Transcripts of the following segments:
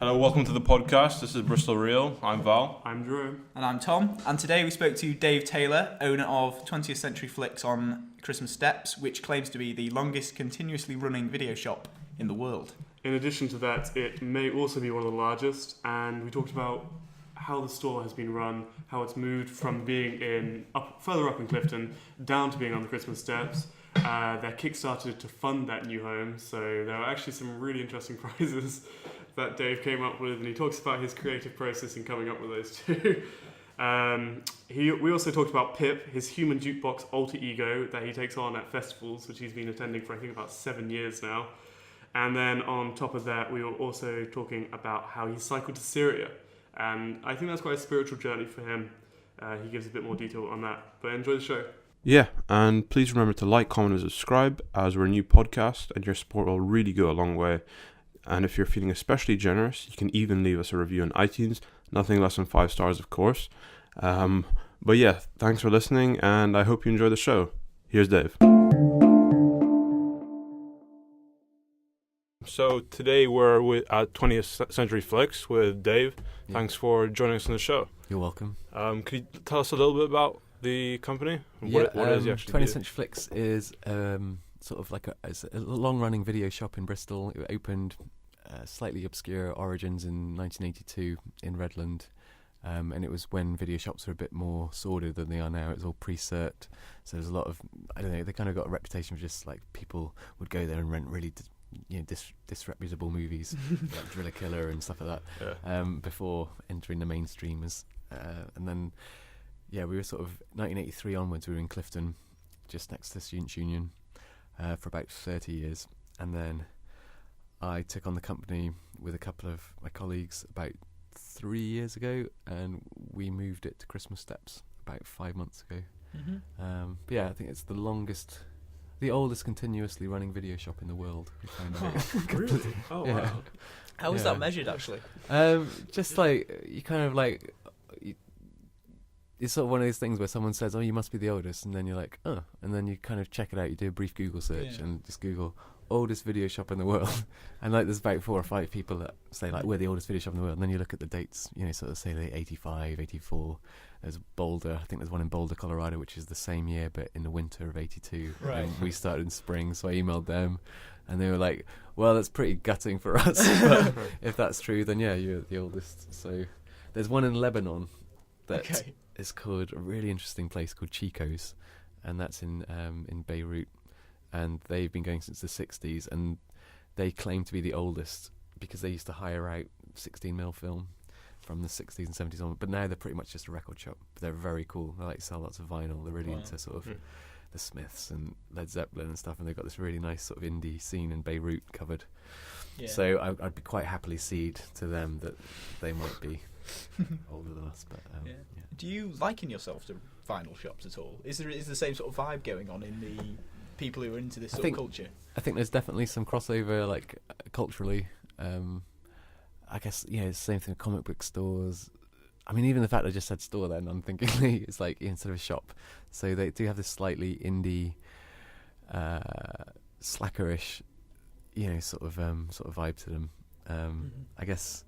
Hello, welcome to the podcast. This is Bristol Real. I'm Val. I'm Drew. And I'm Tom. And today we spoke to Dave Taylor, owner of 20th Century Flicks on Christmas Steps, which claims to be the longest continuously running video shop in the world. In addition to that, it may also be one of the largest, and we talked about how the store has been run, how it's moved from being further up in Clifton down to being on the Christmas Steps. They're kickstarted to fund that new home, so there are actually some really interesting prizes that Dave came up with, and he talks about his creative process in coming up with those too. We also talked about Pip, his human jukebox alter ego that he takes on at festivals, which he's been attending for I think about 7 years now. And then on top of that, we were also talking about how he cycled to Syria, and I think that's quite a spiritual journey for him. He gives a bit more detail on that, but enjoy the show. Yeah, and please remember to like, comment, and subscribe, as we're a new podcast, and your support will really go a long way. And if you're feeling especially generous, you can even leave us a review on iTunes. Nothing less than 5 stars, of course. But yeah, thanks for listening, and I hope you enjoy the show. Here's Dave. So today we're at 20th Century Flicks with Dave. Yeah. Thanks for joining us on the show. You're welcome. Could you tell us a little bit about the company? What is it actually 20th Century Flicks is sort of like it's a long-running video shop in Bristol. It opened slightly obscure origins in 1982 in Redland, and it was when video shops were a bit more sordid than they are now. It was all pre-cert, so there's a lot of, I don't know, they kind of got a reputation for just like people would go there and rent really disreputable movies like Driller Killer and stuff like that, before entering the mainstream. And then we were sort of 1983 onwards, we were in Clifton just next to Students' Union for about 30 years, and then I took on the company with a couple of my colleagues about 3 years ago, and we moved it to Christmas Steps about 5 months ago. Mm-hmm. But yeah, I think it's the oldest continuously running video shop in the world. We found out. Really? Oh, yeah. Wow. How was that measured, actually? Just like, you kind of like, it's sort of one of those things where someone says, oh, you must be the oldest, and then you're like, oh, and then you kind of check it out, you do a brief Google search and just Google oldest video shop in the world, and like there's about 4 or 5 people that say like we're the oldest video shop in the world, and then you look at the dates, sort of say like 85, 84. There's Boulder, I think there's one in Boulder, Colorado, which is the same year but in the winter of 82. Right. And we started in spring, so I emailed them, and they were like, well, that's pretty gutting for us, but if that's true, then yeah, you're the oldest. So there's one in Lebanon that is called, a really interesting place called Chico's, and that's in Beirut, and they've been going since the 60s, and they claim to be the oldest because they used to hire out 16mm film from the 60s and 70s on, but now they're pretty much just a record shop. They're very cool. They like sell lots of vinyl. They're really into sort of the Smiths and Led Zeppelin and stuff, and they've got this really nice sort of indie scene in Beirut covered. Yeah. So I'd be quite happily cede to them that they might be older than us. But yeah. Do you liken yourself to vinyl shops at all? Is the same sort of vibe going on in the people who are into this sort of culture? I think there's definitely some crossover, like culturally. I guess it's the same thing with comic book stores. I mean, even the fact I just said store then, I'm thinking it's like instead of a shop. So they do have this slightly indie, slackerish, sort of vibe to them. I guess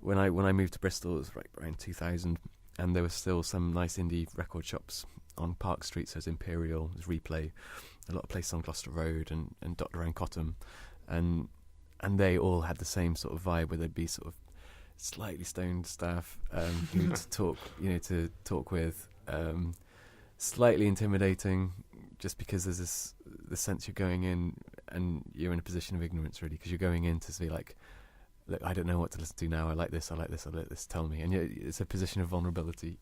when I moved to Bristol, it was right around 2000, and there was still some nice indie record shops on Park Street. So there's Imperial, there's Replay, a lot of places on Gloucester Road, and Dr. Ann Cottam, and they all had the same sort of vibe where there'd be sort of slightly stoned staff who to talk with, slightly intimidating, just because there's the sense you're going in and you're in a position of ignorance, really, because you're going in to be like, look, I don't know what to listen to now. I like this. Tell me. And it's a position of vulnerability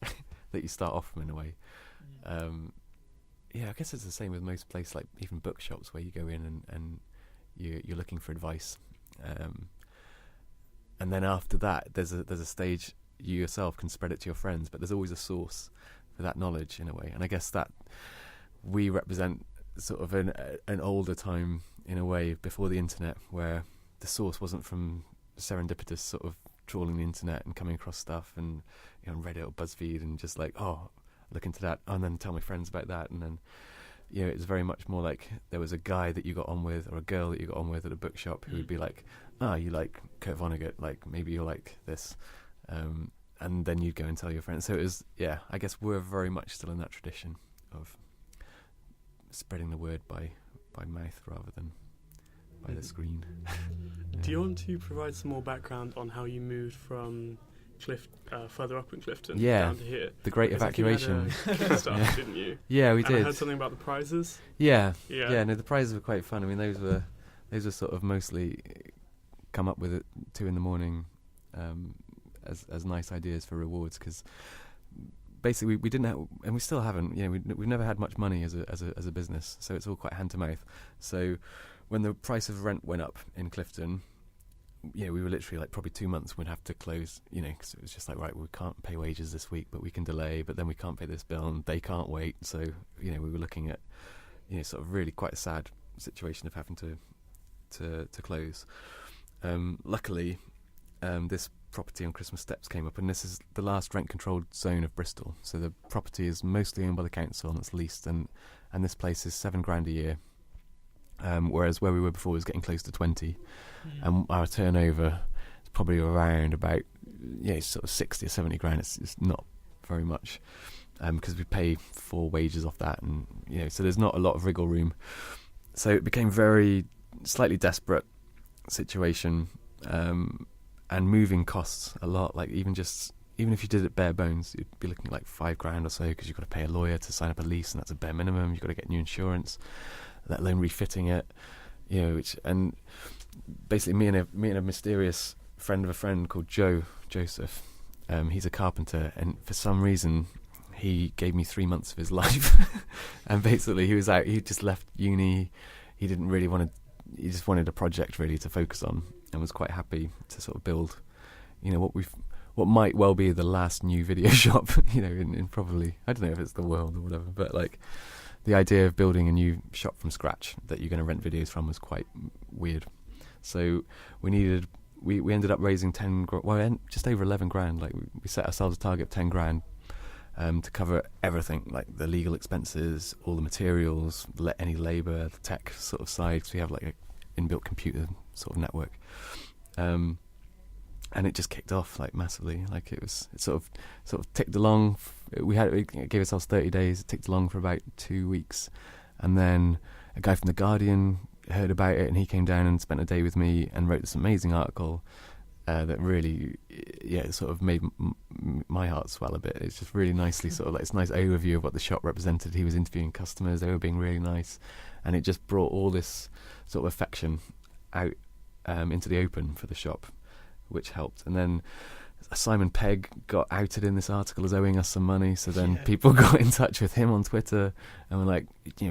that you start off from in a way. I guess it's the same with most places, like even bookshops, where you go in and you're looking for advice, and then after that, there's a stage you yourself can spread it to your friends, but there's always a source for that knowledge in a way. And I guess that we represent sort of an older time in a way, before the internet, where the source wasn't from serendipitous sort of trawling the internet and coming across stuff and Reddit or BuzzFeed and just like, oh, look into that, and then tell my friends about that, and then it was very much more like there was a guy that you got on with or a girl that you got on with at a bookshop who would be like, you like Kurt Vonnegut, like maybe you'll like this. And then you'd go and tell your friends. So it was, I guess we're very much still in that tradition of spreading the word by mouth rather than by the screen. Do you want to provide some more background on how you moved from further up in Clifton down to here? The Great Evacuation. Stuff, didn't you? Yeah, we did. I heard something about the prizes. Yeah. No, the prizes were quite fun. I mean, those were sort of mostly come up with at 2 a.m. As nice ideas for rewards, because basically we didn't have, and we still haven't. We've never had much money as a business, so it's all quite hand to mouth. So when the price of rent went up in Clifton, we were literally like probably 2 months we'd have to close. Because it was just like, right, we can't pay wages this week, but we can delay. But then we can't pay this bill, and they can't wait. So we were looking at sort of really quite a sad situation of having to close. Luckily, this property on Christmas Steps came up, and this is the last rent-controlled zone of Bristol. So the property is mostly owned by the council and it's leased, and this place is $7,000 a year, whereas where we were before was getting close to 20, and our turnover is probably around about sort of 60 or 70 grand. It's not very much, because we pay 4 wages off that, and so there's not a lot of wriggle room. So it became very slightly desperate situation. And moving costs a lot. Like even if you did it bare bones, you'd be looking at like $5,000 or so, because you've got to pay a lawyer to sign up a lease, and that's a bare minimum. You've got to get new insurance, let alone refitting it. And basically me and a mysterious friend of a friend called Joseph. He's a carpenter, and for some reason he gave me 3 months of his life. And basically he was out. He just left uni. He didn't really want to. He just wanted a project really to focus on, and was quite happy to sort of build, what might well be the last new video shop, in probably, I don't know if it's the world or whatever, but like the idea of building a new shop from scratch that you're going to rent videos from was quite weird. So we ended up raising just over 11 grand. Like we set ourselves a target of 10 grand to cover everything, like the legal expenses, all the materials, any labour, the tech sort of side, because we have like an inbuilt computer sort of network. And it just kicked off like massively. Like it sort of ticked along. We gave ourselves 30 days. It ticked along for about 2 weeks, and then a guy from The Guardian heard about it, and he came down and spent a day with me and wrote this amazing article that really, sort of made my heart swell a bit. It's just really nicely sort of like, it's a nice overview of what the shop represented. He was interviewing customers; they were being really nice, and it just brought all this sort of affection out into the open for the shop, which helped. And then Simon Pegg got outed in this article as owing us some money, so then people got in touch with him on Twitter and were like,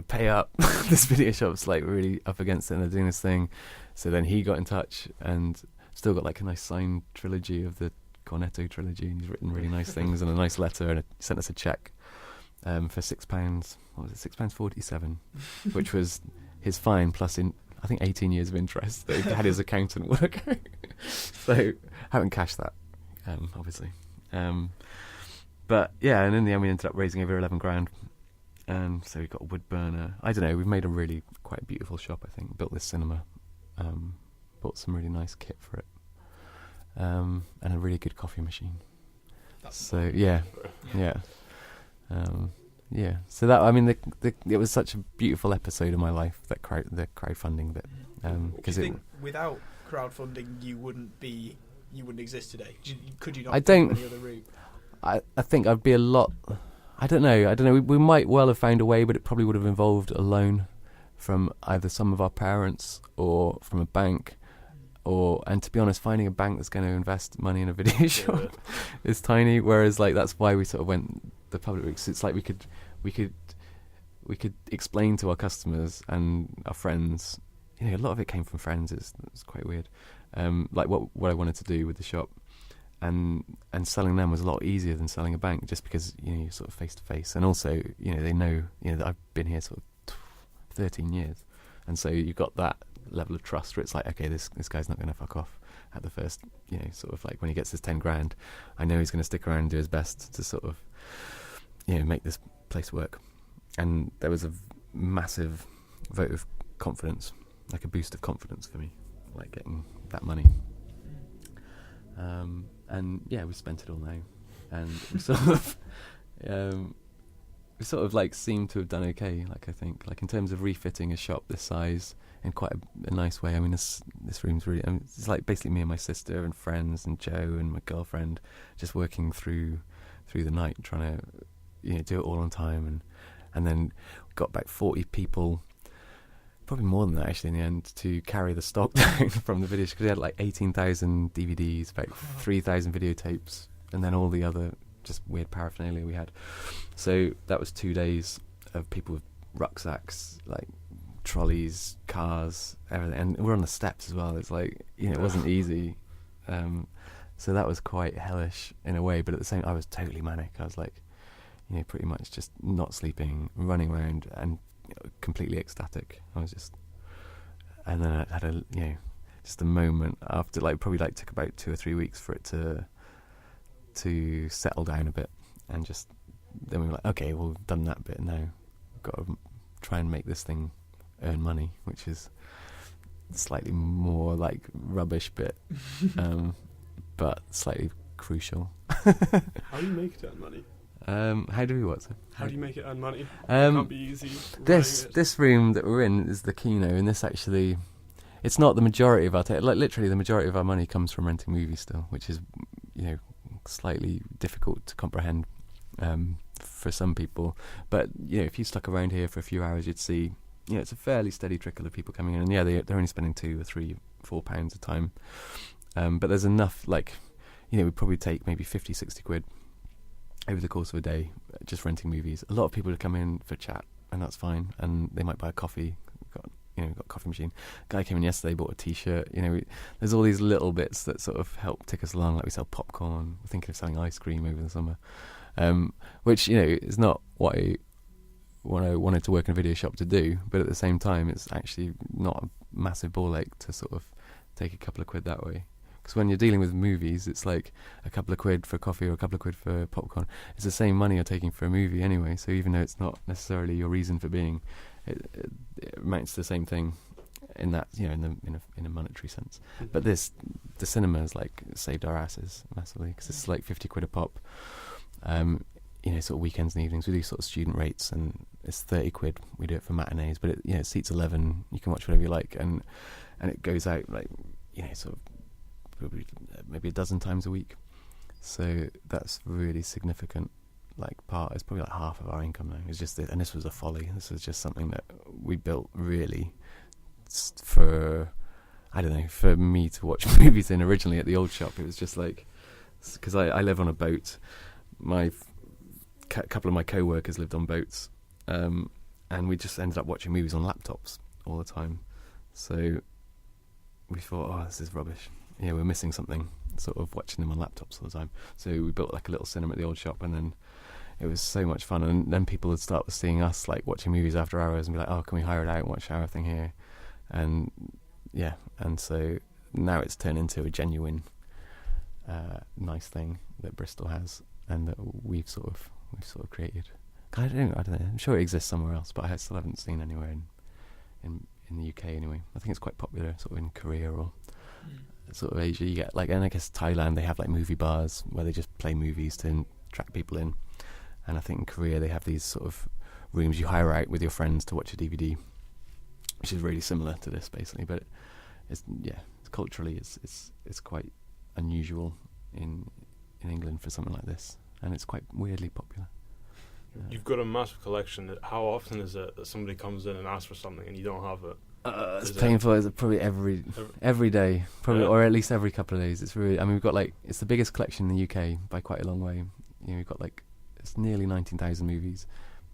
pay up. This video shop's like really up against it and they're doing this thing. So then he got in touch and still got like a nice signed trilogy of the Cornetto trilogy, and he's written really nice things and a nice letter, and sent us a cheque for £6. What was it? £6.47, which was his fine plus I think 18 years of interest that he had his accountant work out. So haven't cashed that, obviously. But and in the end we ended up raising over 11 grand. And so we got a wood burner. I don't know, we've made a really quite beautiful shop, I think. Built this cinema. Bought some really nice kit for it. And a really good coffee machine. So so that, I mean, it was such a beautiful episode of my life, the crowdfunding bit. Because without crowdfunding, you wouldn't exist today. Could you not? I don't. Any other route? I think I'd be a lot. I don't know. We might well have found a way, but it probably would have involved a loan from either some of our parents or from a bank. And to be honest, finding a bank that's going to invest money in a video shop is tiny. Whereas, like, that's why we sort of went the public route. It's like we could explain to our customers and our friends. A lot of it came from friends. It's quite weird. Like what I wanted to do with the shop, and selling them was a lot easier than selling a bank, just because you're sort of face to face, and also they know that I've been here sort of 13 years, and so you've got that level of trust where it's like, okay, this guy's not going to fuck off at the first, sort of like when he gets his 10 grand, I know he's going to stick around and do his best to sort of make this place work. And there was massive vote of confidence, like a boost of confidence for me, like getting that money. And yeah, we spent it all now, and we sort of like seem to have done okay. Like I think, like in terms of refitting a shop this size in quite a nice way. I mean, this room's really. I mean, it's like basically me and my sister and friends and Joe and my girlfriend just working through the night, trying to do it all on time, and then got back 40 people. Probably more than that actually in the end, to carry the stock down from the videos, because we had like 18,000 DVDs, about 3,000 videotapes, and then all the other just weird paraphernalia we had. So that was 2 days of people with rucksacks, like trolleys, cars, everything, and we're on the steps as well. It's like, it wasn't easy. So that was quite hellish in a way, but at the same time I was totally manic. I was like, pretty much just not sleeping, running around, and completely ecstatic. I was just, and then I had just a moment after, like probably like took about 2 or 3 weeks for it to settle down a bit, and just then we were like, okay, well, we've done that bit, now we've got to try and make this thing earn money, which is slightly more like rubbish bit, but slightly crucial. How do you make it earn money? How do we what? How do you make it earn money? It can't be easy. This room that we're in is the kino, and this actually, it's not the majority of our like literally the majority of our money comes from renting movies still, which is slightly difficult to comprehend for some people. But if you stuck around here for a few hours, you'd see it's a fairly steady trickle of people coming in, and they're only spending £2 or £3, £4 a time. But there's enough, like we probably take maybe 50, 60 quid over the course of a day, just renting movies. A lot of people would come in for chat, and that's fine, and they might buy a coffee. We've got a coffee machine. Guy came in yesterday, bought a t-shirt. There's all these little bits that sort of help tick us along. Like we sell popcorn. We're thinking of selling ice cream over the summer, which is not what I wanted to work in a video shop to do. But at the same time, it's actually not a massive ball ache to sort of take a couple of quid that way. Because when you're dealing with movies, it's like a couple of quid for coffee or a couple of quid for popcorn. It's the same money you're taking for a movie anyway. So even though it's not necessarily your reason for being, it amounts to the same thing in that, in a monetary sense. But the cinema has like saved our asses massively, because it's like 50 quid a pop. Sort of weekends and evenings. We do sort of student rates, and it's 30 quid. We do it for matinees, but it seats 11. You can watch whatever you like, and it goes out like sort of probably maybe a dozen times a week. So that's really significant. Like part, it's probably like half of our income now. It's just, and this was a folly. This was just something that we built really for, I don't know, for me to watch movies in originally at the old shop. It was just like, because I live on a boat. My couple of my co-workers lived on boats, and we just ended up watching movies on laptops all the time. So we thought, this is rubbish. We're missing something, sort of watching them on laptops all the time. So we built like a little cinema at the old shop, and then it was so much fun. And then people would start seeing us like watching movies after hours and be like, oh, can we hire it out and watch our thing here? And and so now it's turned into a genuine nice thing that Bristol has, and that we've sort of created. I don't know. I'm sure it exists somewhere else, but I still haven't seen anywhere in the UK anyway. I think it's quite popular sort of in Korea or sort of Asia. You get like, and I guess Thailand, they have like movie bars where they just play movies to attract people in. And I think in Korea they have these sort of rooms you hire out with your friends to watch a DVD, which is really similar to this basically. But culturally it's quite unusual in England for something like this, and it's quite weirdly popular. You've got a massive collection. How often is it that somebody comes in and asks for something and you don't have it? It's painful. It's probably every day, probably, or at least every couple of days. It's really, we've got like, it's the biggest collection in the UK by quite a long way. We've got like, it's nearly 19,000 movies.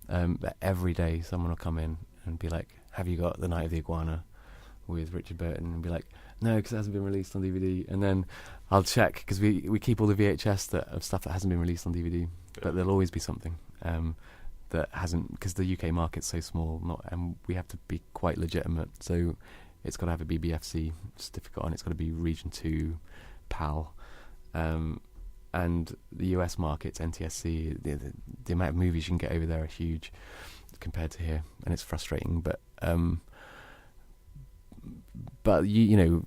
But every day someone will come in and be like, have you got The Night of the Iguana with Richard Burton? And be like, no, because it hasn't been released on DVD. And then I'll check, because we keep all the VHS of stuff that hasn't been released on DVD. But there'll always be something that hasn't, because the UK market's so small, and we have to be quite legitimate. So it's got to have a BBFC certificate on. It's got to be Region 2 PAL. and the US markets, NTSC, the amount of movies you can get over there are huge compared to here, and it's frustrating. But probably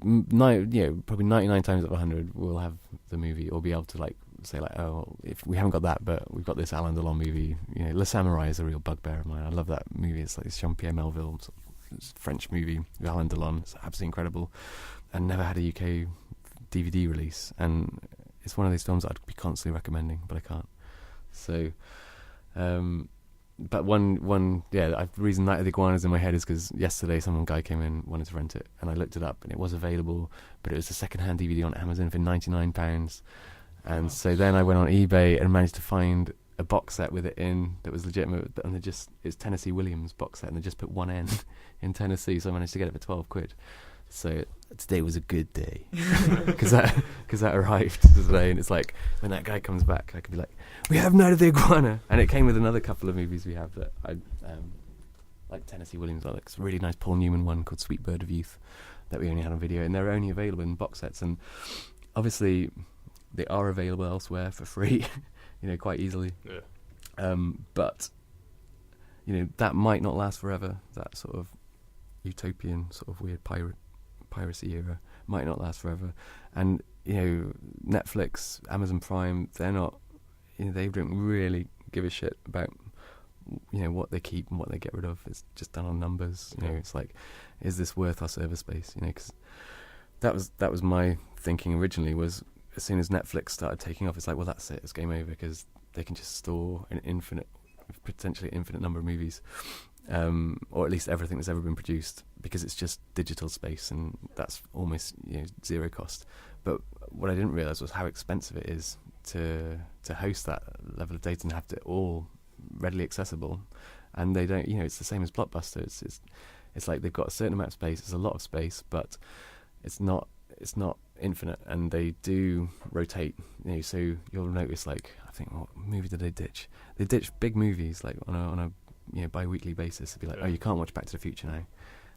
99 times out of 100 we'll have the movie, or be able to like say like, oh, if we haven't got that, but we've got this Alain Delon movie. Le Samurai is a real bugbear of mine. I love that movie. It's like Jean-Pierre Melville, sort of French movie with Alain Delon. It's absolutely incredible, and never had a UK DVD release. And it's one of those films that I'd be constantly recommending, but I can't. So, but the reason Night of the Iguanas in my head is because yesterday some guy came in, wanted to rent it, and I looked it up, and it was available, but it was a second-hand DVD on Amazon for £99. And so then I went on eBay and managed to find a box set with it in that was legitimate, and it's Tennessee Williams box set, and they just put one end in Tennessee, so I managed to get it for £12. So today was a good day because that arrived today, and it's like when that guy comes back, I could be like, we have Night of the Iguana, and it came with another couple of movies we have that I like. Tennessee Williams, like it's a really nice Paul Newman one called Sweet Bird of Youth that we only had on video, and they're only available in box sets, and obviously they are available elsewhere for free, quite easily. Yeah. But that might not last forever. That sort of utopian, sort of weird piracy era might not last forever. And Netflix, Amazon Prime, they're not. They don't really give a shit about what they keep and what they get rid of. It's just done on numbers. It's like, is this worth our server space? Because that was my thinking originally. Was as soon as Netflix started taking off, it's like, well, that's it, it's game over, because they can just store an potentially infinite number of movies, or at least everything that's ever been produced, because it's just digital space, and that's almost zero cost. But what I didn't realise was how expensive it is to host that level of data and have it all readily accessible. And they don't, it's the same as Blockbuster. It's like they've got a certain amount of space. It's a lot of space, but it's not infinite, and they do rotate. So you'll notice, like, I think, what movie did they ditch? They ditched big movies like on a bi-weekly basis. It'd be like, oh, you can't watch Back to the Future now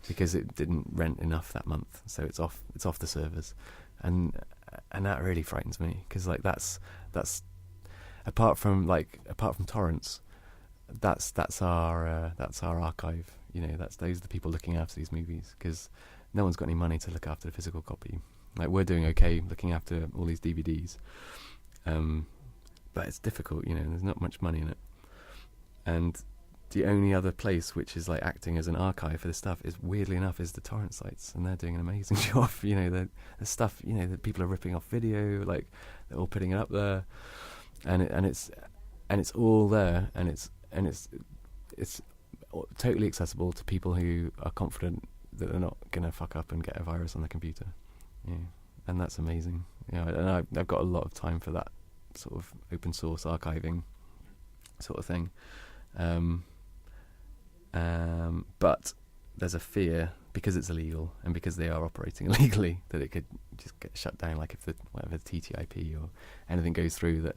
because it didn't rent enough that month, so it's off the servers, and that really frightens me, because like that's apart from torrents, that's our archive. Those are the people looking after these movies, because no one's got any money to look after the physical copy. Like, we're doing okay looking after all these DVDs, but it's difficult. There's not much money in it, and the only other place which is like acting as an archive for this stuff is, weirdly enough, is the torrent sites, and they're doing an amazing job. The stuff that people are ripping off video, like they're all putting it up there, and it's all there, and it's totally accessible to people who are confident that they're not gonna fuck up and get a virus on their computer. And that's amazing. And I've got a lot of time for that sort of open source archiving sort of thing. But there's a fear, because it's illegal and because they are operating illegally, that it could just get shut down. Like, if the TTIP or anything goes through, that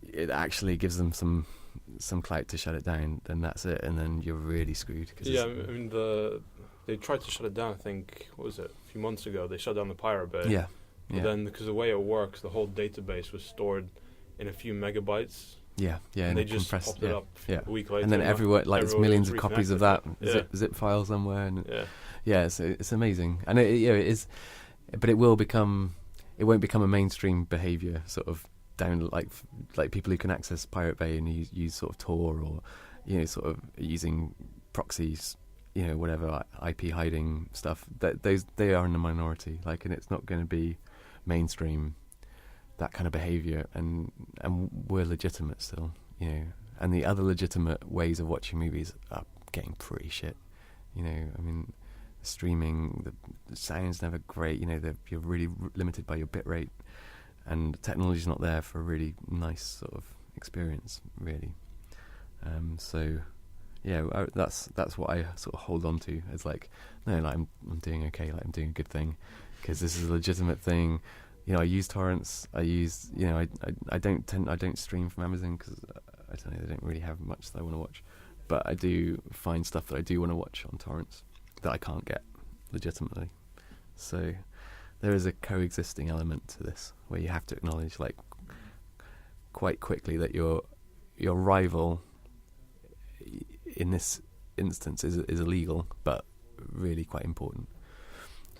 it actually gives them some clout to shut it down, then that's it, and then you're really screwed. They tried to shut it down, I think, what was it, a few months ago. They shut down the Pirate Bay. Yeah. But then, because the way it works, the whole database was stored in a few megabytes. Yeah, and they just popped it up a week later. And then everywhere, like, there's millions of copies of that zip file somewhere. And it's amazing. And it is, but it won't become a mainstream behaviour, sort of down, like people who can access Pirate Bay and use sort of Tor, or sort of using proxies, whatever IP hiding stuff. They are in the minority, like, and it's not going to be mainstream, that kind of behaviour, and we're legitimate still, and the other legitimate ways of watching movies are getting pretty shit. I mean, streaming, the sound's never great. You're really limited by your bit rate, and technology's not there for a really nice sort of experience, really. That's what I sort of hold on to. It's like, no, like, I'm doing okay, like, I'm doing a good thing, because this is a legitimate thing. I use torrents. I use, I don't stream from Amazon, because I don't know, they don't really have much that I want to watch. But I do find stuff that I do want to watch on torrents that I can't get legitimately. So there is a coexisting element to this where you have to acknowledge, like, quite quickly that your rival in this instance is illegal, but really quite important.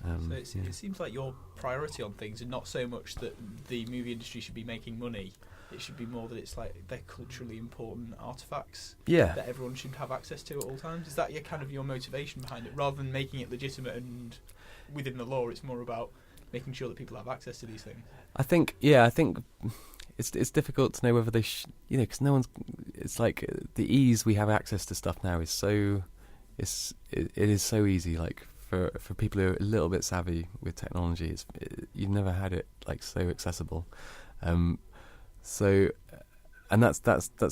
So it seems like your priority on things is not so much that the movie industry should be making money. It should be more that it's like they're culturally important artifacts that everyone should have access to at all times. Is that your motivation behind it, rather than making it legitimate and within the law? It's more about making sure that people have access to these things. I think it's difficult to know whether they because no one's. It's like the ease we have access to stuff now is so. It is so easy. Like for people who are a little bit savvy with technology, you've never had it like so accessible. And that's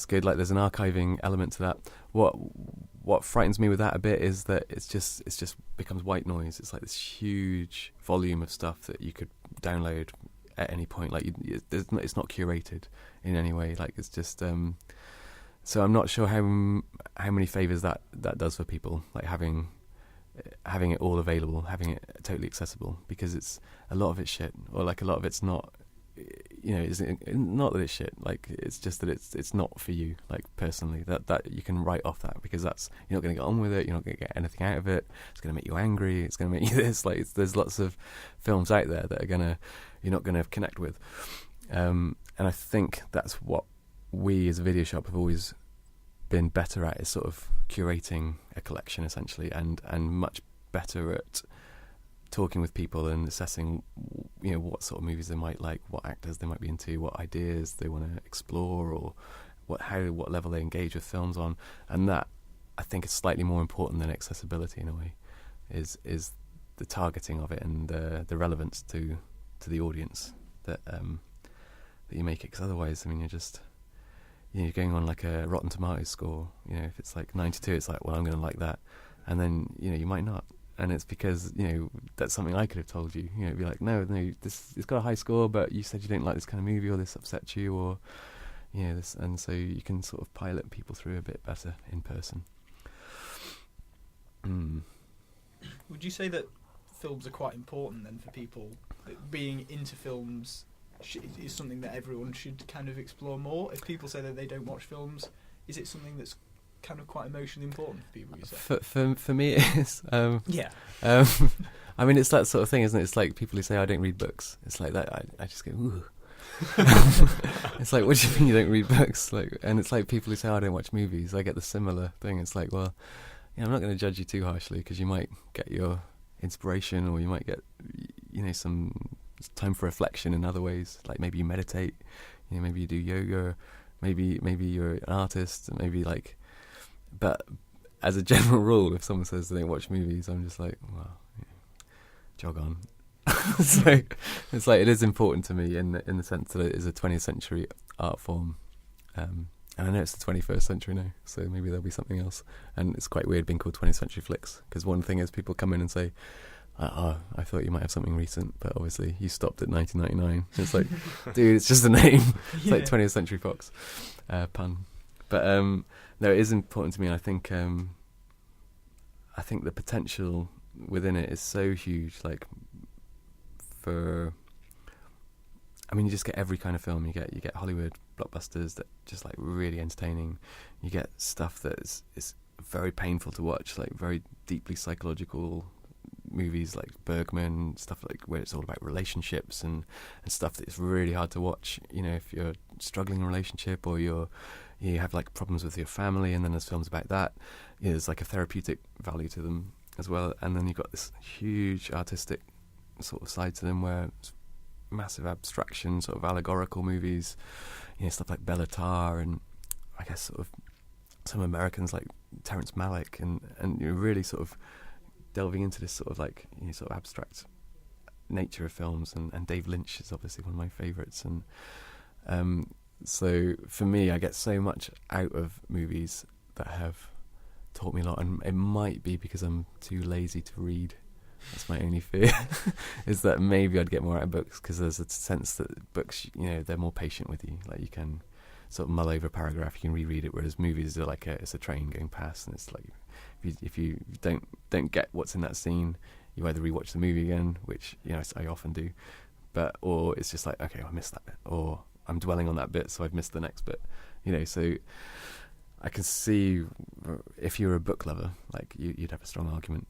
good. Like there's an archiving element to that. What frightens me with that a bit is that it's just becomes white noise. It's like this huge volume of stuff that you could download at any point. Like it's not curated in any way. Like it's just. So I'm not sure how many favors that does for people. Like having it all available, having it totally accessible, because it's a lot of it's shit, or like a lot of it's not. It's not that it's shit. Like it's just that it's not for you. Like personally, that you can write off that, because that's you're not going to get on with it. You're not going to get anything out of it. It's going to make you angry. It's going to make you this. Like there's lots of films out there that you're not going to connect with. And I think that's what we as a video shop have always been better at, is sort of curating a collection essentially, and much better at talking with people and assessing, what sort of movies they might like, what actors they might be into, what ideas they want to explore, or what level they engage with films on. And that, I think, is slightly more important than accessibility in a way, is the targeting of it and the relevance to the audience that you make it. Because otherwise, I mean, you're going on like a Rotten Tomatoes score. If it's like 92, it's like, well, I'm going to like that, and then you might not. And it's because, that's something I could have told you. It'd be like, no, it's got a high score, but you said you didn't like this kind of movie, or this upset you, or, this. And so you can sort of pilot people through a bit better in person. Would you say that films are quite important then for people? That being into films is something that everyone should kind of explore more? If people say that they don't watch films, is it something that's kind of quite emotionally important for people, you say? For me it is. I mean, it's that sort of thing, isn't it? It's like people who say I don't read books. It's like that. I just go, ooh. It's like, what do you mean you don't read books? Like, and it's like people who say I don't watch movies. I get the similar thing. It's like, well, I'm not going to judge you too harshly, because you might get your inspiration, or you might get some time for reflection in other ways. Like maybe you meditate, maybe you do yoga, maybe you're an artist, maybe like. But as a general rule, if someone says they don't watch movies, I'm just like, well, jog on. So it's like, it is important to me in the sense that it is a 20th century art form, and I know it's the 21st century now, so maybe there'll be something else. And it's quite weird being called 20th century flicks, because one thing is people come in and say, I thought you might have something recent, but obviously you stopped at 1999. It's like, dude, it's just a name. It's like 20th Century Fox pun. But no, it is important to me, and I think the potential within it is so huge. Like you just get every kind of film. You get Hollywood blockbusters that just like really entertaining. You get stuff that is very painful to watch, like very deeply psychological movies like Bergman, stuff like where it's all about relationships and stuff that is really hard to watch. If you're struggling in a relationship, or you have like problems with your family, and then there's films about that. There's like a therapeutic value to them as well. And then you've got this huge artistic sort of side to them, where it's massive abstraction, sort of allegorical movies, stuff like Bela Tarr, and I guess sort of some Americans like Terrence Malick, and you're really sort of delving into this sort of like sort of abstract nature of films, and Dave Lynch is obviously one of my favourites, and so for me, I get so much out of movies that have taught me a lot, and it might be because I'm too lazy to read. That's my only fear, is that maybe I'd get more out of books, because there's a sense that books, they're more patient with you. Like you can sort of mull over a paragraph, you can reread it, whereas movies are like it's a train going past, and it's like if you don't get what's in that scene, you either rewatch the movie again, which I often do, or it's just like, okay, I missed that bit, or I'm dwelling on that bit, so I've missed the next bit. So I can see if you were a book lover, like you'd have a strong argument,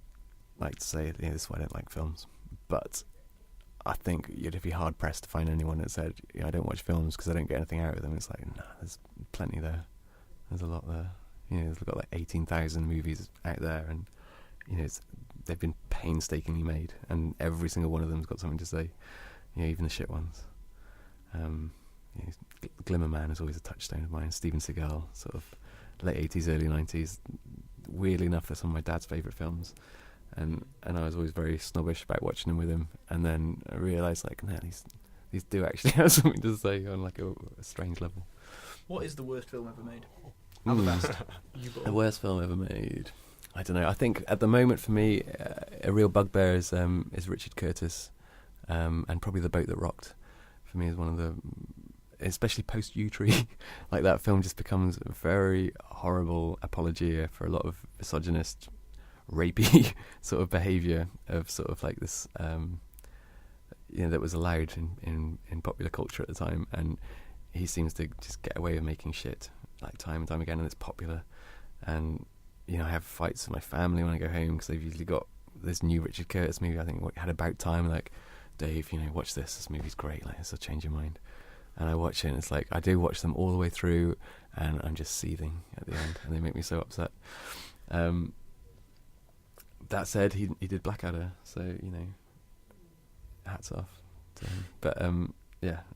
like to say, this is why I don't like films. But I think you'd be hard pressed to find anyone that said, I don't watch films because I don't get anything out of them. It's like, nah, there's plenty there. There's a lot there. There's got like 18,000 movies out there, and they've been painstakingly made, and every single one of them's got something to say. Even the shit ones. Glimmer Man is always a touchstone of mine. Steven Seagal, sort of late 80s, early 90s. Weirdly enough, they're some of my dad's favourite films. And I was always very snobbish about watching them with him. And then I realised, like, no, these do actually have something to say on like a strange level. What is the worst film ever made? And the best? The worst film ever made? I don't know. I think at the moment for me, a real bugbear is Richard Curtis, and probably The Boat That Rocked. For me, is one of the, especially post U-Tree, like that film just becomes a very horrible apologia for a lot of misogynist, rapey sort of behaviour of sort of like this, that was allowed in popular culture at the time, and he seems to just get away with making shit like time and time again, and it's popular. And I have fights with my family when I go home because they've usually got this new Richard Curtis movie. I think what had About Time, like, Dave, watch this. This movie's great. Like, it'll change your mind. And I watch it, and it's like I do watch them all the way through, and I'm just seething at the end, and they make me so upset. That said, he did Blackadder, so hats off to him. But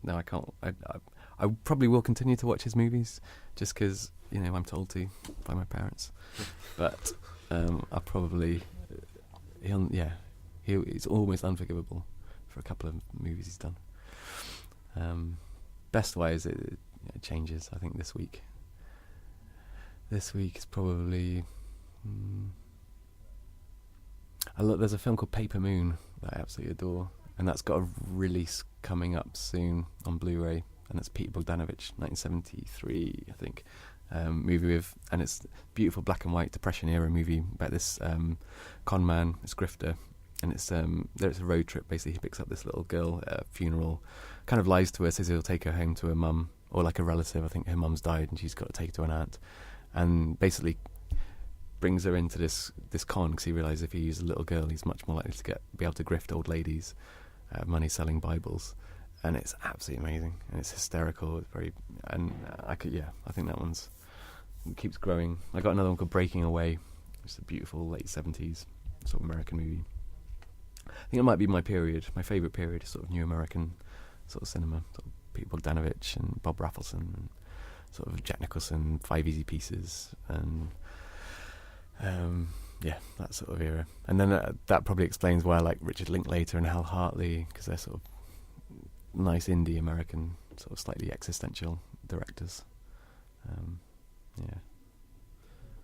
no, I can't. I probably will continue to watch his movies just because I'm told to by my parents. But I'll probably he's almost unforgivable for a couple of movies he's done. Best wise, it changes. I think this week is probably. There's a film called Paper Moon that I absolutely adore, and that's got a release coming up soon on Blu-ray, and it's Peter Bogdanovich, 1973, I think, movie and it's beautiful black and white Depression era movie about this con man, this grifter, and it's a road trip. Basically, he picks up this little girl at a funeral, kind of lies to her, says he'll take her home to her mum or like a relative. I think her mum's died, and she's got to take her to an aunt, and basically brings her into this con because he realises if he uses a little girl, he's much more likely to be able to grift old ladies money selling Bibles, and it's absolutely amazing, and it's hysterical. It's very, and I think that one's keeps growing. I got another one called Breaking Away, which is a beautiful late 70s sort of American movie. I think it might be my favourite period, sort of new American sort of cinema, sort of Peter Bogdanovich and Bob Rafelson and sort of Jack Nicholson, Five Easy Pieces, and that sort of era. And then that probably explains why I like Richard Linklater and Hal Hartley, because they're sort of nice indie American, sort of slightly existential directors.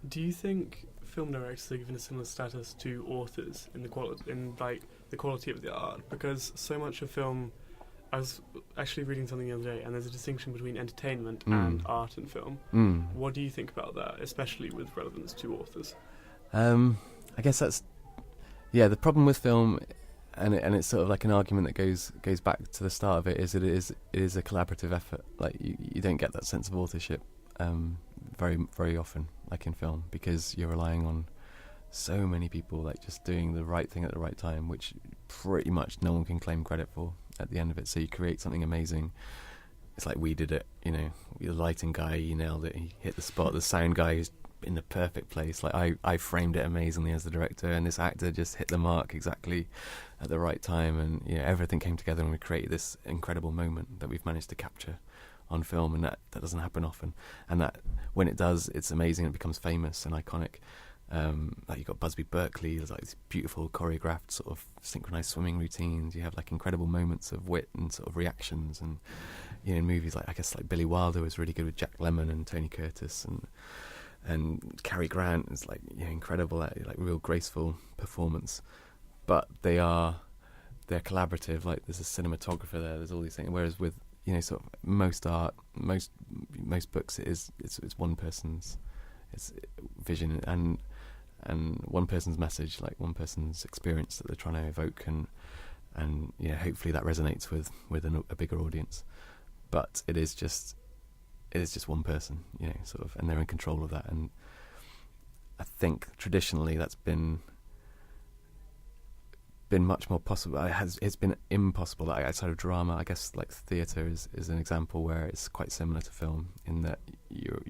Do you think film directors are given a similar status to authors in the quality of the art? Because so much of film, I was actually reading something the other day, and there's a distinction between entertainment and art in film. What do you think about that, especially with relevance to authors? I guess that's the problem with film, and it's sort of like an argument that goes back to the start of it is it is a collaborative effort. Like you don't get that sense of authorship very very often, like in film, because you're relying on so many people like just doing the right thing at the right time, which pretty much no one can claim credit for at the end of it. So you create something amazing. It's like we did it, the lighting guy, he nailed it, he hit the spot. The sound guy is in the perfect place. Like I framed it amazingly as the director, and this actor just hit the mark exactly at the right time, and everything came together, and we created this incredible moment that we've managed to capture on film, and that doesn't happen often. And that when it does, it's amazing. It becomes famous and iconic. Like you've got Busby Berkeley, there's like these beautiful choreographed sort of synchronized swimming routines. You have like incredible moments of wit and sort of reactions, and in movies like I guess like Billy Wilder was really good with Jack Lemmon and Tony Curtis, and Cary Grant is like incredible at like real graceful performance. But they're collaborative. Like there's a cinematographer there. There's all these things. Whereas with sort of most art, most books, it's one person's vision, and and one person's message, like one person's experience that they're trying to evoke, and hopefully that resonates with a bigger audience. But it is just one person, sort of, and they're in control of that. And I think traditionally that's been much more possible. It's been impossible, like, outside of drama. I guess like theatre is an example where it's quite similar to film in that you're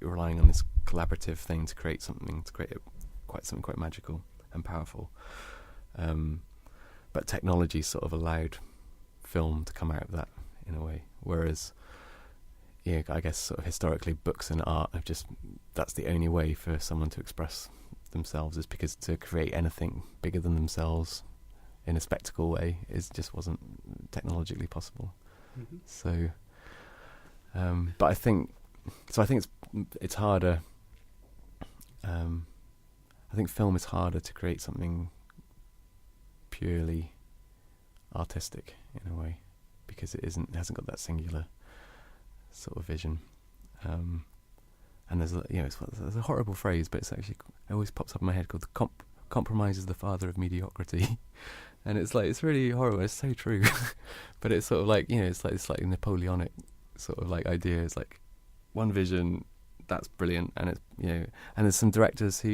relying on this collaborative thing to create something quite magical and powerful. But technology sort of allowed film to come out of that in a way, whereas I guess sort of historically books and art that's the only way for someone to express themselves, is because to create anything bigger than themselves in a spectacle way just wasn't technologically possible. Mm-hmm. So but I think it's harder. I think film is harder to create something purely artistic in a way, because it hasn't got that singular sort of vision. And there's a horrible phrase, but it always pops up in my head, called compromise is the father of mediocrity. And it's really horrible. It's so true. But it's sort of like, it's like a Napoleonic sort of like idea. It's like one vision, that's brilliant, and it's and there's some directors who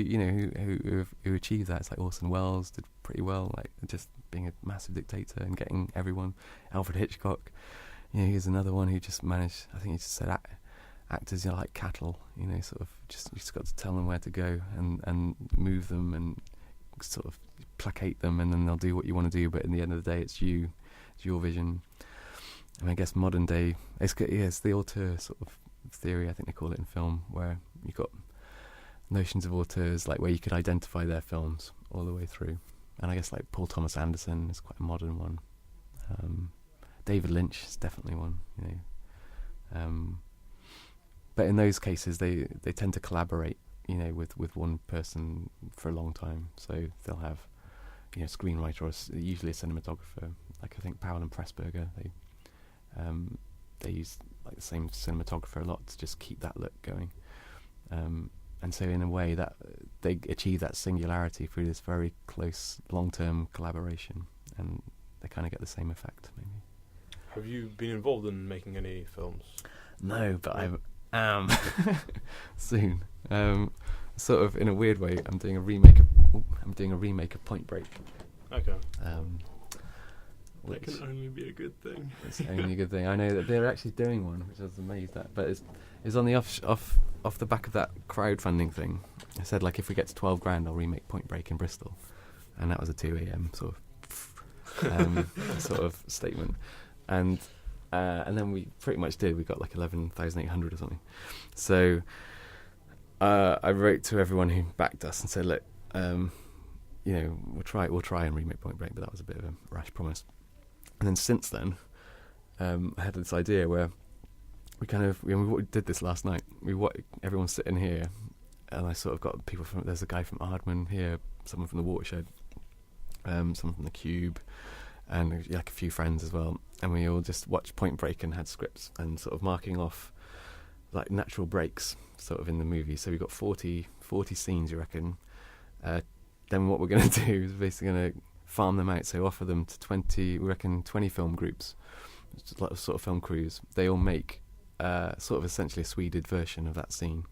achieve that. It's like Orson Welles did pretty well, like just being a massive dictator and getting everyone. Alfred Hitchcock, he's another one who just managed. I think he just said actors, like cattle, sort of you just got to tell them where to go and move them and sort of placate them, and then they'll do what you want to do. But in the end of the day, it's your vision. And I guess modern day, it's the auteur sort of theory, I think they call it in film, where you've got notions of auteurs, like where you could identify their films all the way through. And I guess like Paul Thomas Anderson is quite a modern one. David Lynch is definitely one, but in those cases they tend to collaborate, with one person for a long time. So they'll have, screenwriter or usually a cinematographer. Like I think Powell and Pressburger, they use like the same cinematographer a lot to just keep that look going. And so in a way that they achieve that singularity through this very close long-term collaboration, and they kind of get the same effect maybe. Have you been involved in making any films? No, but I am soon. Sort of in a weird way, I'm doing a remake of Point Break. Okay. That can only be a good thing. It's only a good thing. I know that they're actually doing one, which I was amazed at. But it's on the off the back of that crowdfunding thing. I said, like, if we get to 12 grand, I'll remake Point Break in Bristol, and that was a 2 a.m. sort of statement. And then we pretty much did. We got like 11,800 or something. So I wrote to everyone who backed us and said, look, we'll try and remake Point Break, but that was a bit of a rash promise. And then since then, I had this idea where we did this last night. Everyone's sitting here, and I sort of got people from. There's a guy from Ardman here, someone from the Watershed, someone from the Cube, and like a few friends as well. And we all just watched Point Break and had scripts and sort of marking off like natural breaks sort of in the movie. So we got 40 scenes, you reckon. Then what we're going to do is basically going to farm them out, so offer them to 20 film groups, sort of film crews. They all make sort of essentially a Sweded version of that scene,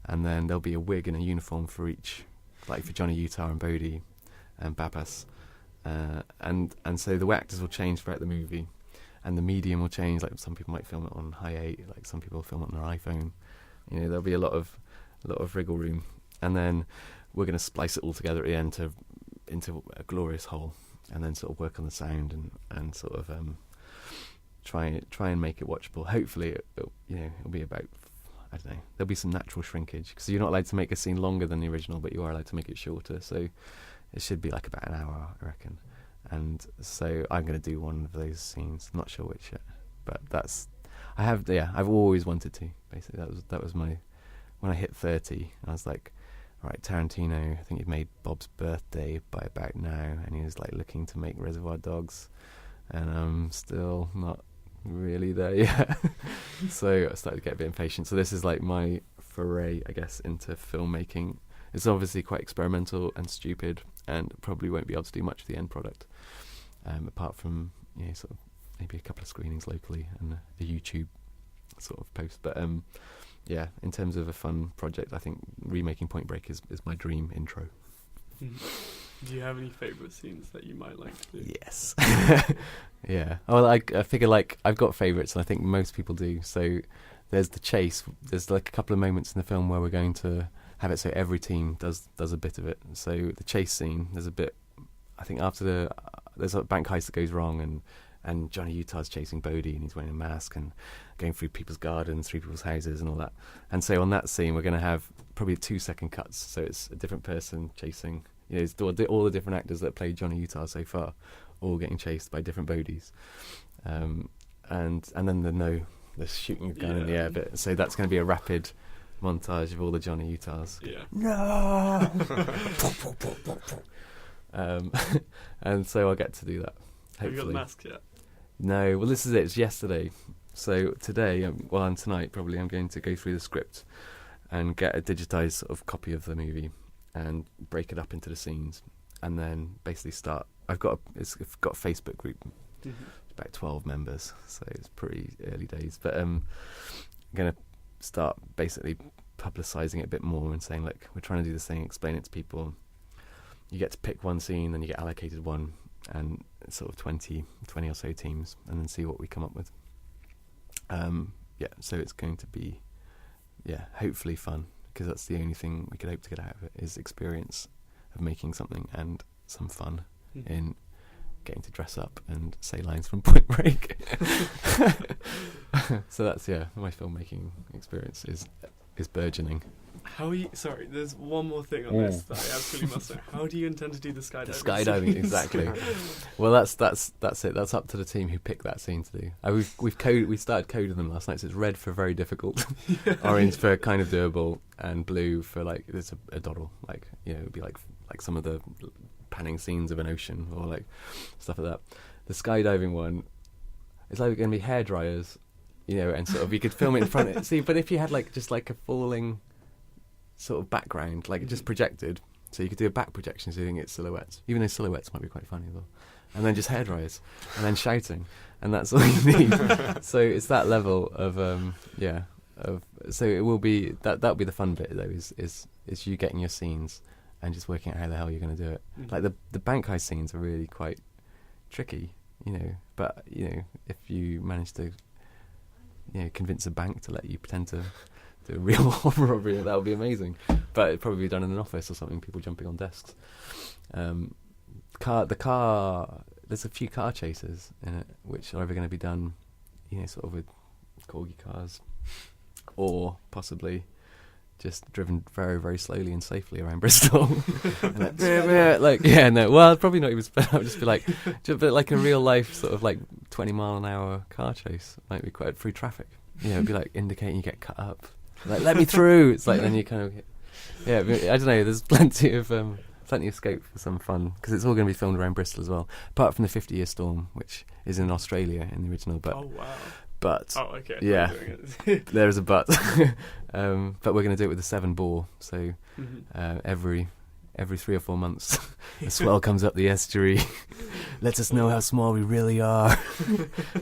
and then there'll be a wig and a uniform for each, like for Johnny Utah and Bodhi and Babas, and so the actors will change throughout the movie, and the medium will change. Like some people might film it on Hi8, like some people film it on their iPhone. There'll be a lot of wriggle room, and then we're going to splice it all together at the end into a glorious whole, and then sort of work on the sound and sort of try and make it watchable. Hopefully it'll be about, I don't know, there'll be some natural shrinkage, because you're not allowed to make a scene longer than the original, but you are allowed to make it shorter, so it should be like about an hour, I reckon. And so I'm going to do one of those scenes, not sure which yet, but I've always wanted to, basically. That was my, when I hit 30, I was like, right, Tarantino, I think he'd made Bob's Birthday by about now, and he was like looking to make Reservoir Dogs, and I'm still not really there yet. So I started to get a bit impatient. So this is like my foray, I guess, into filmmaking, It's obviously quite experimental and stupid, and probably won't be able to do much of the end product, apart from sort of maybe a couple of screenings locally and a YouTube sort of post. But yeah, in terms of a fun project, I think remaking Point Break is my dream intro. Do you have any favourite scenes that you might like to do? Yes. Yeah. Well, I figure like I've got favourites, and I think most people do. So there's the chase. There's like a couple of moments in the film where we're going to have it so every team does a bit of it. So the chase scene, there's a bit, I think after there's a bank heist that goes wrong, and Johnny Utah's chasing Bodie, and he's wearing a mask and going through people's gardens, through people's houses and all that. And so on that scene, we're going to have probably 2-second cuts. So it's a different person chasing, it's all the different actors that played Johnny Utah so far, all getting chased by different Bodies. And then the shooting of gun in the air bit. So that's going to be a rapid montage of all the Johnny Utahs. Yeah. No! And so I'll get to do that. Hopefully. Have you got the mask yet? No, well, this is it. It's yesterday. So today, and tonight probably, I'm going to go through the script and get a digitized sort of copy of the movie and break it up into the scenes, and then basically start. I've got a Facebook group, about 12 members, so it's pretty early days. But I'm going to start basically publicising it a bit more and saying, look, we're trying to do this thing, explain it to people. You get to pick one scene, then you get allocated one, and sort of 20 or so teams, and then see what we come up with. So it's going to be, hopefully fun, because that's the only thing we could hope to get out of it, is experience of making something and some fun in getting to dress up and say lines from Point Break. So that's, my filmmaking experience is burgeoning. How are you? Sorry, there's one more thing on this that I absolutely must know. How do you intend to do the skydiving? The skydiving, exactly. Well, that's it. That's up to the team who picked that scene to do. We started coding them last night. So it's red for very difficult, orange for kind of doable, and blue for like it's a doddle. Like it would be like some of the panning scenes of an ocean or like stuff like that. The skydiving one, it's like going to be hairdryers, and sort of you could film it in front of. See, but if you had like just like a falling sort of background, like it just projected, so you could do a back projection so you think it's silhouettes, even though silhouettes might be quite funny as well, and then just hairdryers and then shouting, and that's all you need. So it's that level of so it will be that'll be the fun bit though, is you getting your scenes and just working out how the hell you're going to do it. Like the bank heist scenes are really quite tricky, but if you manage to convince a bank to let you pretend to do a real robbery, that would be amazing. But it'd probably be done in an office or something, people jumping on desks. The car, there's a few car chases in it, which are either going to be done, sort of with corgi cars, or possibly just driven very, very slowly and safely around Bristol. Well, probably not even. I'll just be like, but like a real life sort of like 20-mile-an-hour car chase might be quite through traffic. It'd be like indicating you get cut up. Like, let me through. It's like then you kind of, I don't know. There's plenty of scope for some fun, because it's all going to be filmed around Bristol as well. Apart from the 50-year storm, which is in Australia in the original. But oh wow. But okay. Yeah, there is a but. But we're going to do it with a 7-bore. So every 3 or 4 months, a swell comes up the estuary, lets us know how small we really are,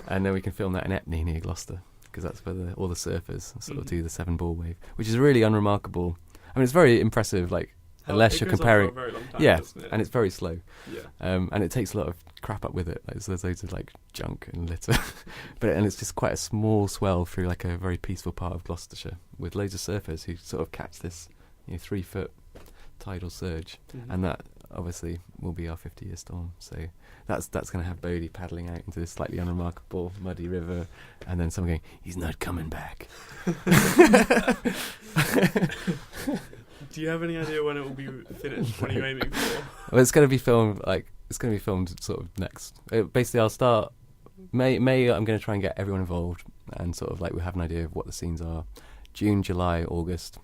and then we can film that in Etney near Gloucester, because that's where all the surfers sort of do the 7-bore wave, which is really unremarkable. I mean, it's very impressive, like, unless you're comparing. For a very long time, and it's very slow. Yeah. And it takes a lot of crap up with it. Like, so there's loads of like junk and litter, and it's just quite a small swell through like a very peaceful part of Gloucestershire with loads of surfers who sort of catch this 3-foot tidal surge, and that obviously will be our 50-year storm. So that's going to have Bodie paddling out into this slightly unremarkable muddy river, and then someone going, "He's not coming back." Do you have any idea when it will be finished? What are you aiming for? Well, it's going to be filmed sort of next. Basically, I'll start May. I'm going to try and get everyone involved, and sort of like we'll have an idea of what the scenes are. June, July, August,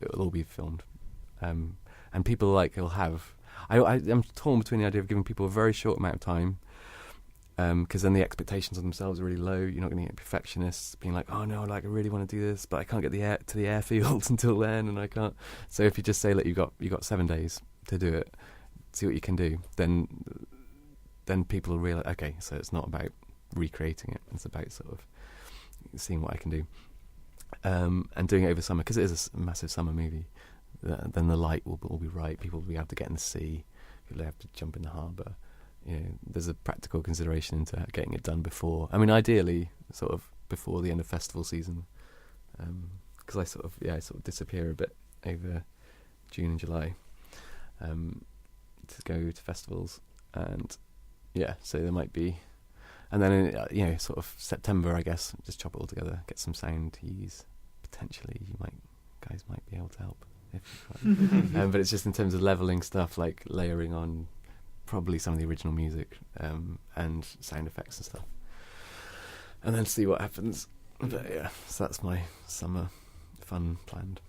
it will all be filmed, and people will have. I'm torn between the idea of giving people a very short amount of time, because then the expectations on themselves are really low. You're not going to get perfectionists being like, oh no, like I really want to do this, but I can't get to the airfields until then, and I can't. So if you just say, look, you got 7 days to do it, see what you can do, then people will realize, okay, so it's not about recreating it, it's about sort of seeing what I can do, and doing it over summer, because it is a massive summer movie. Then the light will be right, people will be able to get in the sea, people will have to jump in the harbour. You know, there's a practical consideration into getting it done before. I mean, ideally, sort of before the end of festival season, because I sort of disappear a bit over June and July to go to festivals, and so there might be, and then sort of September, I guess, just chop it all together, get some sound to use. Potentially, guys might be able to help but it's just in terms of leveling stuff, like layering on probably some of the original music and sound effects and stuff, and then see what happens. But so that's my summer fun planned.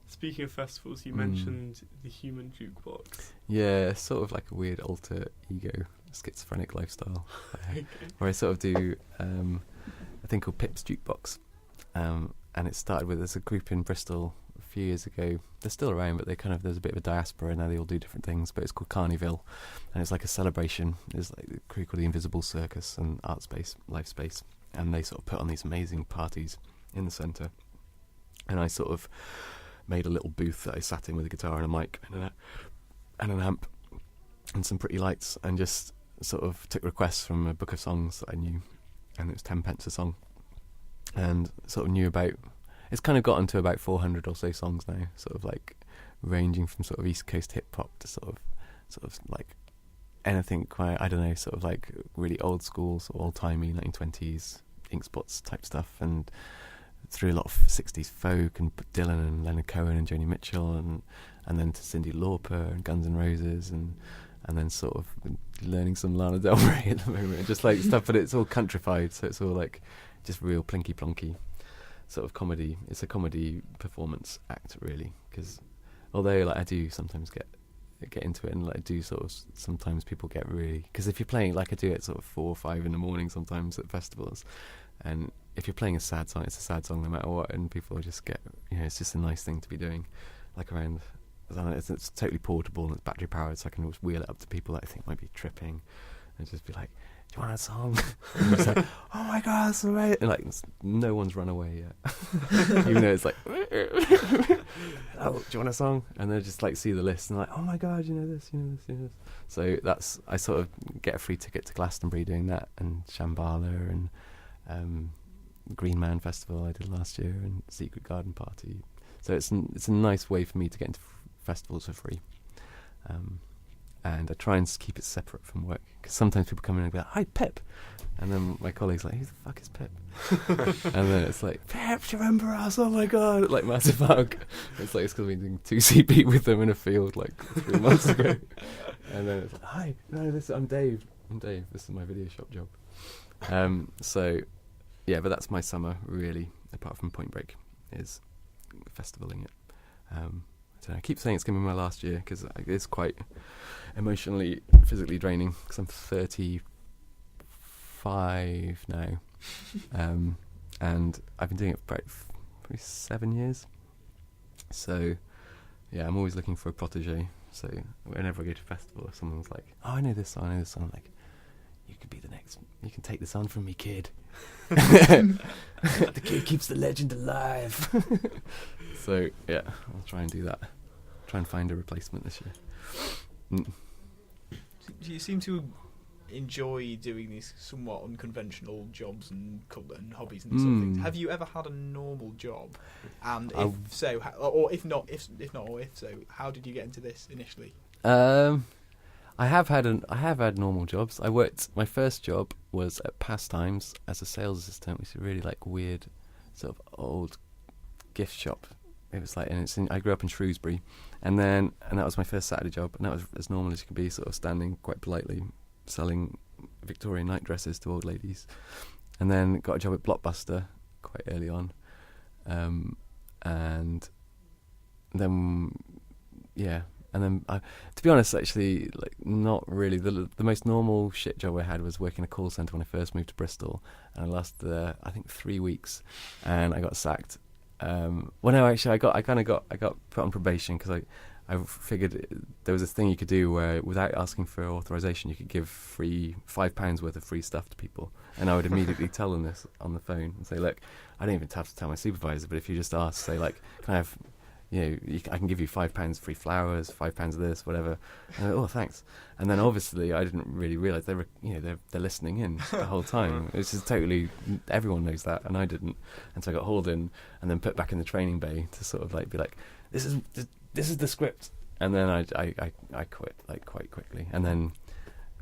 Speaking of festivals, you mentioned the Human Jukebox. Yeah, sort of like a weird alter ego schizophrenic lifestyle where I sort of do a thing called Pip's Jukebox, and it started with, there's a group in Bristol a few years ago. They're still around, but there's a bit of a diaspora, and now they all do different things, but it's called Carnival, and it's like a celebration. There's like a crew called the Invisible Circus and Art Space, Life Space, and they sort of put on these amazing parties in the centre, and I sort of made a little booth that I sat in with a guitar and a mic and an amp and some pretty lights, and just sort of took requests from a book of songs that I knew, and it was 10 pence a song, and sort of knew about, it's kind of gotten to about 400 or so songs now, sort of like ranging from sort of East Coast hip hop to sort of like anything quite, I don't know, sort of like really old school, sort of old timey 1920s Ink Spots type stuff, and through a lot of 60s folk and Dylan and Leonard Cohen and Joni Mitchell, and then to Cyndi Lauper and Guns N' Roses, and then sort of learning some Lana Del Rey at the moment, just like stuff, but it's all countrified, so it's all like just real plinky plonky sort of comedy. It's a comedy performance act, really, because although like I do sometimes get into it, and like I do sort of sometimes people get really, because if you're playing, like I do it sort of 4 or 5 in the morning sometimes at festivals, and if you're playing a sad song, it's a sad song no matter what, and people just get, it's just a nice thing to be doing, like around, it's totally portable and it's battery powered, so I can always wheel it up to people that I think might be tripping and just be like, do you want a song? And it's like, oh my god, that's amazing, and like no one's run away yet even though it's like oh, do you want a song? And they just like see the list and like, oh my god, you know this. So that's, I sort of get a free ticket to Glastonbury doing that, and Shambhala, and Green Man Festival I did last year, and Secret Garden Party. So it's a nice way for me to get into festivals for free, and I try and keep it separate from work, because sometimes people come in and be like, hi Pip, and then my colleague's like, who the fuck is Pip? And then it's like, Pip, do you remember us? Oh my god, like massive hug. It's like, it's because we've been doing 2 CP with them in a field like 3 months ago. And then it's like, hi, no, I'm Dave, this is my video shop job. So yeah, but that's my summer really, apart from Point Break, is festivaling it. I don't know, I keep saying it's going to be my last year, because it's quite emotionally, physically draining, because I'm 35 now, and I've been doing it for probably 7 years. So yeah, I'm always looking for a protege. So whenever I go to a festival, if someone's like, oh, I know this song, I'm like, you could be the next, you can take this on from me, kid. The kid keeps the legend alive. So yeah, I'll try and do that. Try and find a replacement this year. Do you seem to enjoy doing these somewhat unconventional jobs and hobbies and sort of things? Have you ever had a normal job? And if so, or if not, how did you get into this initially? I have had normal jobs. My first job was at Pastimes as a sales assistant, which is really like weird, sort of old gift shop. It was like, and I grew up in Shrewsbury, and that was my first Saturday job, and that was as normal as you can be, sort of standing quite politely, selling Victorian night dresses to old ladies, and then got a job at Blockbuster quite early on, and then And then, to be honest, actually, like, not really. The most normal shit job I had was working a call centre when I first moved to Bristol, and I lasted there, I think, 3 weeks, and I got sacked. Well, no, actually, I got put on probation because I figured there was this thing you could do where, without asking for authorization, you could give £5 worth of free stuff to people, and I would immediately tell them this on the phone and say, look, I don't even have to tell my supervisor, but if you just ask, say, like, can I have, I can give you £5 free flowers, £5 of this, whatever. And I, oh, thanks. And then obviously I didn't really realise they were, they're listening in the whole time. It was just totally, everyone knows that, and I didn't. And so I got hauled in and then put back in the training bay to sort of like be like, this is the script. And then I quit like quite quickly. And then,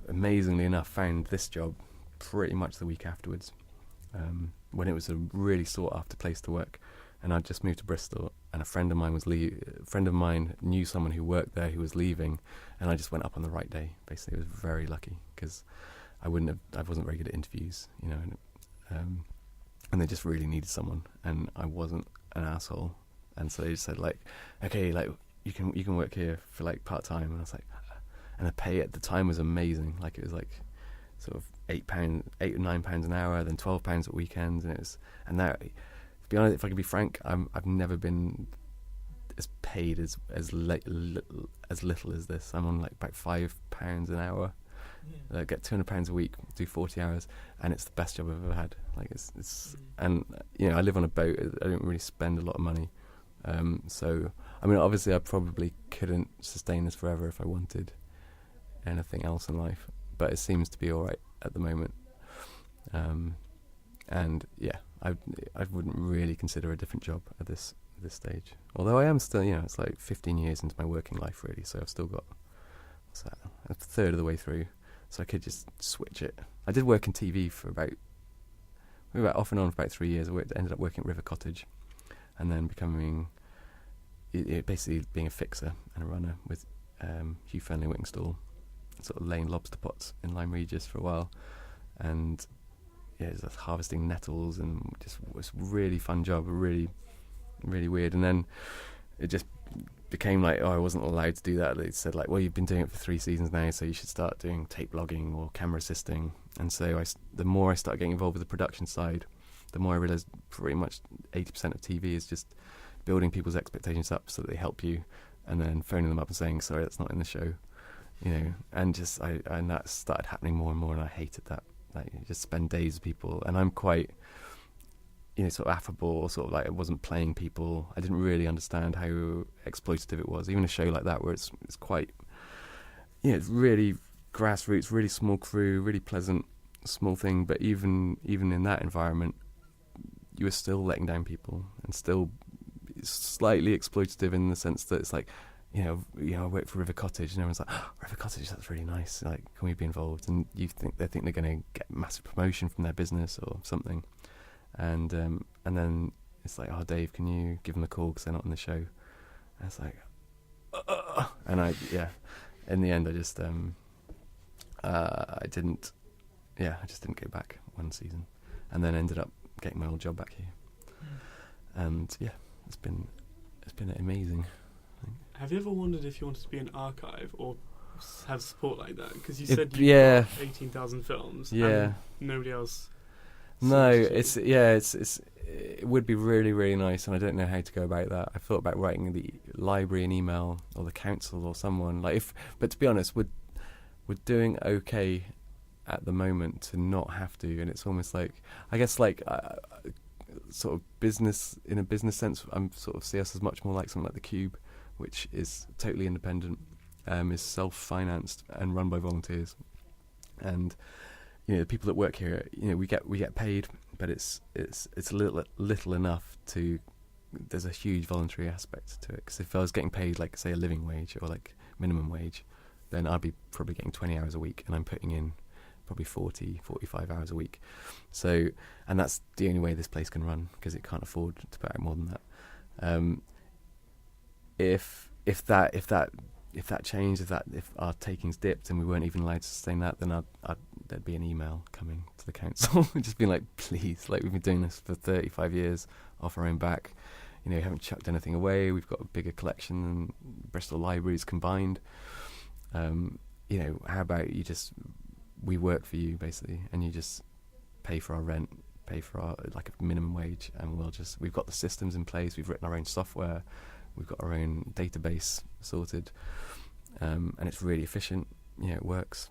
amazingly enough, found this job pretty much the week afterwards, when it was a really sought after place to work. And I'd just moved to Bristol, and a friend of mine knew someone who worked there who was leaving, and I just went up on the right day. Basically, it was very lucky because I wasn't very good at interviews, and they just really needed someone, and I wasn't an asshole, and so they just said, like, okay, like, you can work here for like part time, and I was like, and the pay at the time was amazing. Like, it was like sort of £8 or £9 an hour, then £12 at weekends, and that. To be honest, if I could be frank, I've never been as paid as little as this. I'm on like about £5 an hour. Yeah. Get £200 a week, do 40 hours, and it's the best job I've ever had. Like it's and I live on a boat. I don't really spend a lot of money, so I mean, obviously, I probably couldn't sustain this forever if I wanted anything else in life. But it seems to be all right at the moment, and yeah. I wouldn't really consider a different job at this stage. Although I am still, it's like 15 years into my working life, really, so I've still got, what's that, a third of the way through, so I could just switch it. I did work in TV for about off and on for about 3 years. Ended up working at River Cottage, and then basically being a fixer and a runner with Hugh Fernley Whittingstall, sort of laying lobster pots in Lyme Regis for a while, and it was harvesting nettles, and just was a really fun job, really, really weird. And then it just became like, I wasn't allowed to do that. They said, like, well, you've been doing it for 3 seasons now, so you should start doing tape logging or camera assisting. And so the more I started getting involved with the production side, the more I realised pretty much 80% of TV is just building people's expectations up so that they help you, and then phoning them up and saying, sorry, that's not in the show, and that started happening more and more, and I hated that. Like, you just spend days with people, and I'm quite, sort of affable, sort of like I wasn't playing people. I didn't really understand how exploitative it was. Even a show like that, where it's quite, it's really grassroots, really small crew, really pleasant, small thing. But even in that environment, you were still letting down people, and still slightly exploitative in the sense that it's like, I work for River Cottage, and everyone's like, oh, River Cottage, that's really nice. Like, can we be involved? And they think they're going to get massive promotion from their business or something, and then it's like, oh, Dave, can you give them a call because they're not on the show? And it's like, and in the end, I just I just didn't go back one season, and then ended up getting my old job back here, and yeah, it's been amazing. Have you ever wondered if you wanted to be an archive or have support like that? Because you said you got 18,000 films. Yeah. And nobody else. No, it would be really, really nice, and I don't know how to go about that. I thought about writing the library an email, or the council, or someone but to be honest, we're doing okay at the moment to not have to, and it's almost like, I guess, like sort of business, in a business sense, I'm sort of see us as much more like something like the Cube, which is totally independent, is self-financed and run by volunteers, and the people that work here, we get paid, but it's little enough to. There's a huge voluntary aspect to it, because if I was getting paid like, say, a living wage or like minimum wage, then I'd be probably getting 20 hours a week, and I'm putting in probably 45 hours a week. So, and that's the only way this place can run, because it can't afford to put out more than that. If that changed, if our takings dipped and we weren't even allowed to sustain that, then there'd be an email coming to the council just being like, please, like, we've been doing this for 35 years off our own back, you haven't chucked anything away. We've got a bigger collection than Bristol libraries combined. How about we work for you basically, and you just pay for our rent, pay for our like a minimum wage, and we've got the systems in place. We've written our own software. We've got our own database sorted, and it's really efficient. It works,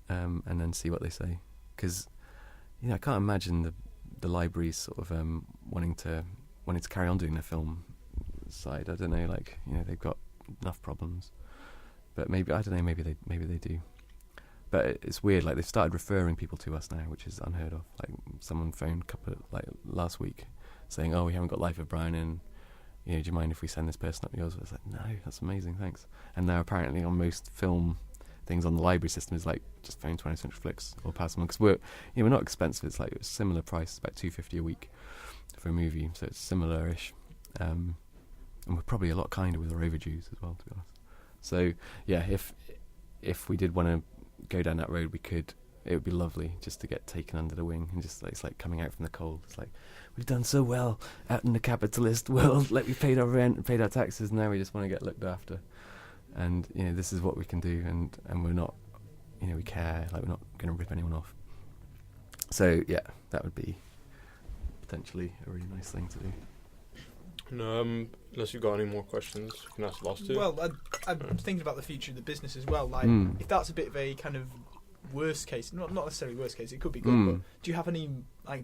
and then see what they say. Because I can't imagine the libraries sort of wanting to carry on doing their film side. I don't know, they've got enough problems. But maybe I don't know. Maybe they do. But it's weird. Like they've started referring people to us now, which is unheard of. Like someone phoned last week, saying, "Oh, we haven't got Life of Brian in. Do you mind if we send this person up yours?" I was like, "No, that's amazing, thanks." And now apparently on most film things on the library system is like just phone 20th Century Flicks or pass them on, because we're not expensive. It's like a similar price, it's about $2.50 a week for a movie, so it's similar-ish. And we're probably a lot kinder with our overdues as well, to be honest. So yeah, if we did want to go down that road, we could. It would be lovely just to get taken under the wing and just it's like coming out from the cold. It's like, we've done so well out in the capitalist world. Like we paid our rent, and paid our taxes. Now we just want to get looked after. And this is what we can do, and we're not, we care. Like we're not going to rip anyone off. So yeah, that would be potentially a really nice thing to do. No, unless you've got any more questions, you can ask the last two. Well, I'm thinking about the future of the business as well. Like, if that's a bit of a kind of worst case, not necessarily worst case, it could be good. But do you have any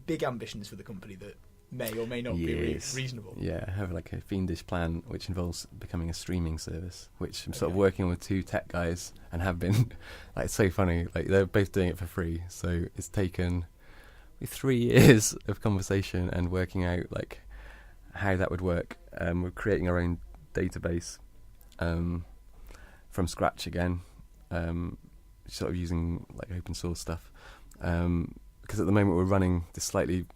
big ambitions for the company that may or may not be reasonable? Yeah, I have like a fiendish plan which involves becoming a streaming service, which I'm sort of working with two tech guys and have been. Like, it's so funny. Like they're both doing it for free, so it's taken 3 years of conversation and working out like how that would work. We're creating our own database from scratch again, sort of using like open source stuff, because at the moment we're running this slightly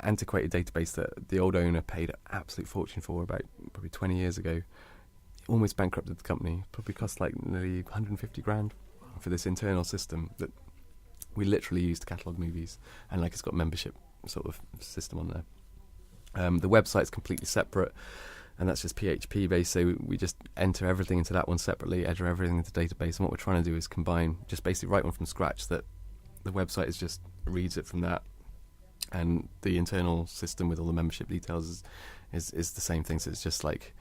antiquated database that the old owner paid an absolute fortune for about probably 20 years ago. Almost bankrupted the company. Probably cost like nearly 150 grand for this internal system that we literally use to catalogue movies, and like it's got membership sort of system on there. The website's completely separate, and that's just PHP based, so we just enter everything into that one separately, enter everything into the database, and what we're trying to do is combine, just basically write one from scratch that the website reads it from that, and the internal system with all the membership details is the same thing. So it's just like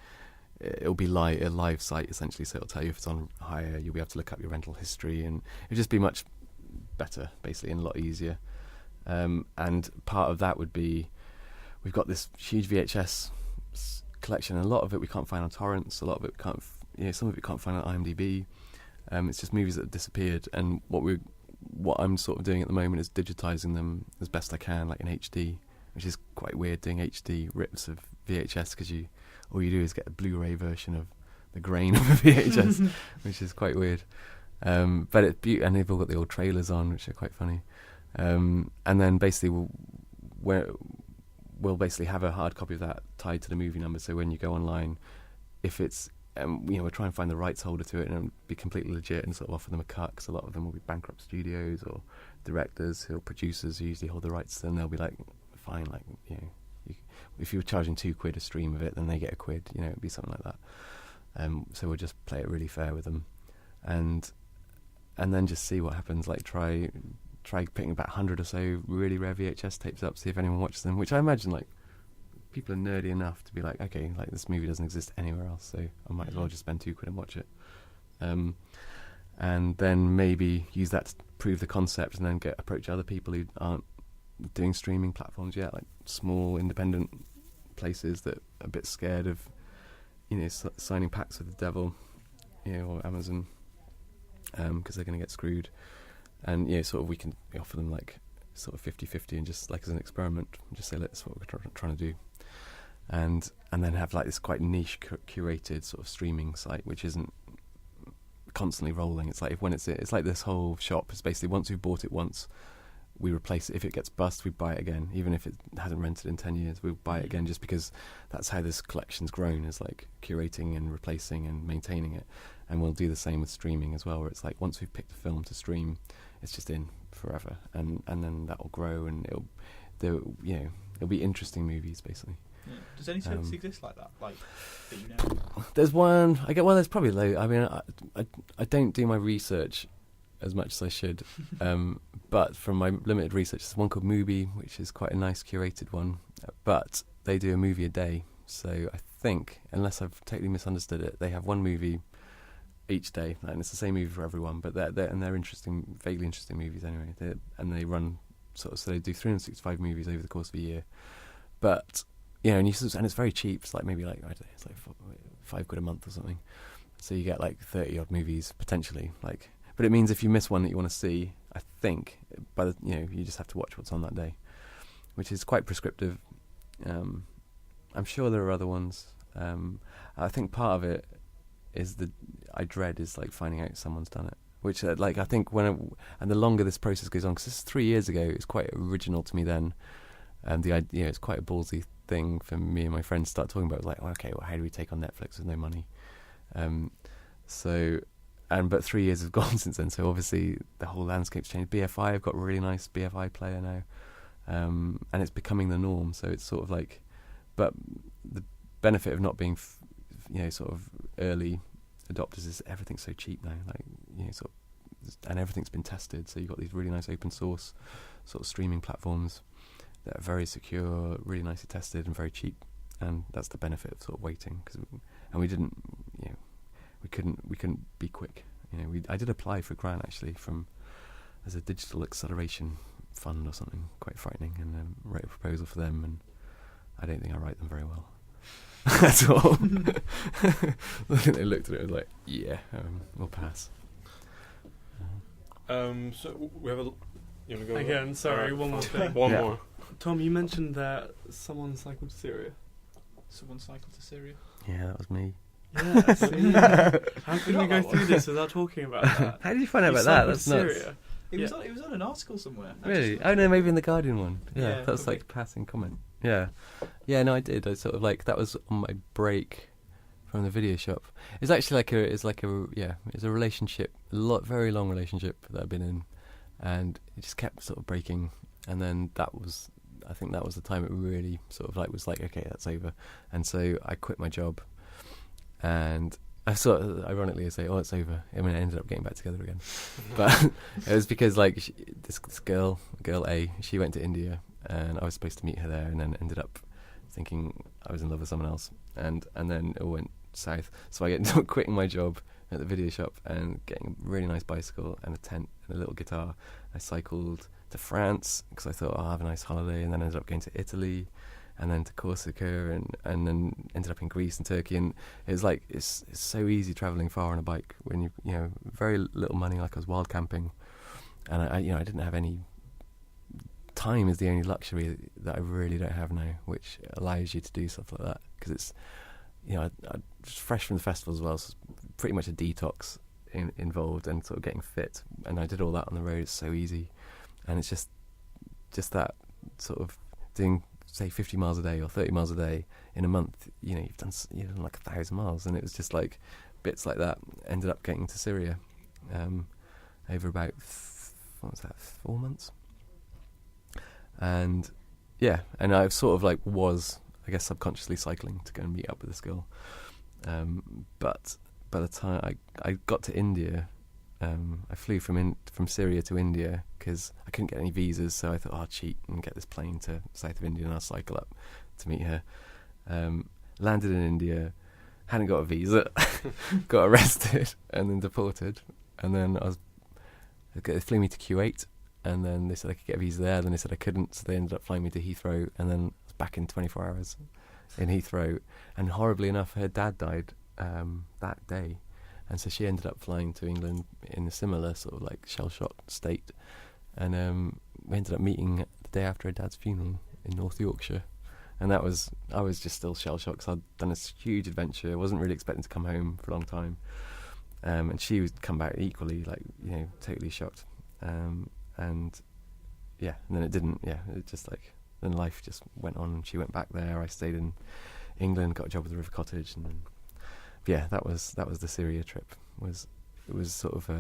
it'll be a live site essentially, so it'll tell you if it's on hire, you'll be able to look up your rental history, and it'll just be much better basically and a lot easier. And part of that would be, we've got this huge VHS collection, and a lot of it we can't find on torrents, a lot of it can't, some of it we can't find on IMDb. It's just movies that have disappeared, and what I'm sort of doing at the moment is digitizing them as best I can, like in HD, which is quite weird doing HD rips of VHS, because all you do is get a Blu-ray version of the grain of a VHS, which is quite weird. But it's and they've all got the old trailers on, which are quite funny. And then basically we'll basically have a hard copy of that tied to the movie number, so when you go online, if it's we'll try and find the rights holder to it and be completely legit and sort of offer them a cut, because a lot of them will be bankrupt studios or directors or producers who usually hold the rights, then they'll be like, fine, like, if you were charging £2 a stream of it, then they get a quid, it'd be something like that. So we'll just play it really fair with them, and then just see what happens. Like try picking about 100 or so really rare VHS tapes up, see if anyone watches them, which I imagine like people are nerdy enough to be like, okay, like this movie doesn't exist anywhere else, so I might as well just spend £2 and watch it. And then maybe use that to prove the concept, and then approach other people who aren't doing streaming platforms yet, like small independent places that are a bit scared of signing pacts with the devil, or Amazon, because they're going to get screwed. And sort of we offer them like sort of 50-50, and just like as an experiment, just say, that's what we're trying to do, and then have like this quite niche curated sort of streaming site which isn't constantly rolling. It's like it's like this whole shop is basically, once we've bought it once, we replace it. If it gets bust, we buy it again, even if it hasn't rented in 10 years, we'll buy it again, just because that's how this collection's grown, is like curating and replacing and maintaining it. And we'll do the same with streaming as well, where it's like once we've picked a film to stream, it's just in forever, and then that will grow, and it'll be interesting movies basically. Yeah. Does any service exist like that? Like that you know? There's one. There's probably loads. I mean, I don't do my research as much as I should, but from my limited research, there's one called Mubi, which is quite a nice curated one. But they do a movie a day, so I think, unless I've totally misunderstood it, they have one movie each day, and it's the same movie for everyone. But they're interesting, vaguely interesting movies anyway. They run so they do 365 movies over the course of a year. But and it's very cheap. It's like maybe I don't know, it's like £5 a month or something. So you get like 30 odd movies potentially. But it means if you miss one that you want to see, I think you just have to watch what's on that day, which is quite prescriptive. I'm sure there are other ones. I think part of it is I dread is like finding out someone's done it. Which I think and the longer this process goes on, because this is 3 years ago, it's quite original to me then. And the idea, it's quite a ballsy thing for me and my friends to start talking about. Like, okay, well, how do we take on Netflix with no money? But 3 years have gone since then, so obviously the whole landscape's changed. BFI, I've got a really nice BFI player now, and it's becoming the norm. So it's sort of like, but the benefit of not being, sort of early adopters is everything's so cheap now. And everything's been tested. So you've got these really nice open source sort of streaming platforms that are very secure, really nicely tested, and very cheap. And that's the benefit of sort of waiting. We couldn't be quick. I did apply for a grant actually as a digital acceleration fund or something, quite frightening, and wrote a proposal for them, and I don't think I write them very well at all. I think they looked at it and was like, yeah, we'll pass. So we have you want to go again? Sorry, one more thing. One more. Tom, you mentioned that someone cycled to Syria. Someone cycled to Syria? Yeah, that was me. Yeah, see? How can we go through this without talking about that? How did you find out about that? That's nuts. Syria. It was on an article somewhere. Really? Oh no, maybe in the Guardian one. Yeah, that was okay. like a passing comment. Yeah, no, I did. I sort of that was on my break from the video shop. It's actually it's a relationship, very long relationship that I've been in, and it just kept sort of breaking. And then I think that was the time it really sort of was like, okay, that's over. And so I quit my job, and I sort of ironically say, oh, it's over. I mean, I ended up getting back together again, but it was because this girl A, she went to India, and I was supposed to meet her there, and then ended up thinking I was in love with someone else, and then it all went south. So I ended up quitting my job at the video shop and getting a really nice bicycle and a tent and a little guitar. I cycled to France because I thought I'll have a nice holiday, and then ended up going to Italy, and then to Corsica, and then ended up in Greece and Turkey. And it's it's so easy travelling far on a bike when you very little money. Like I was wild camping, and I didn't have any. Time is the only luxury that I really don't have now, which allows you to do stuff like that, because it's I just fresh from the festival as well, so it's pretty much a detox involved, and sort of getting fit, and I did all that on the road. It's so easy, and it's just that sort of doing, say, 50 miles a day or 30 miles a day in a month. You've done like 1,000 miles, and it was just like bits like that. Ended up getting to Syria over about 4 months. And I sort of was, I guess, subconsciously cycling to go and meet up with this girl. But by the time I got to India, I flew from Syria to India because I couldn't get any visas, so I thought, I'll cheat and get this plane to south of India and I'll cycle up to meet her. Landed in India, hadn't got a visa, got arrested and then deported, and then they flew me to Kuwait. And then they said I could get a visa there. Then they said I couldn't, so they ended up flying me to Heathrow. And then I was back in 24 hours in Heathrow. And horribly enough, her dad died that day. And so she ended up flying to England in a similar sort of shell-shocked state. And we ended up meeting the day after her dad's funeral in North Yorkshire. And I was just still shell-shocked, because I'd done this huge adventure. I wasn't really expecting to come home for a long time. And she would come back equally, totally shocked. And then it didn't. It just then life just went on. She went back there. I stayed in England, got a job with the River Cottage, and then that was the Syria trip. It was sort of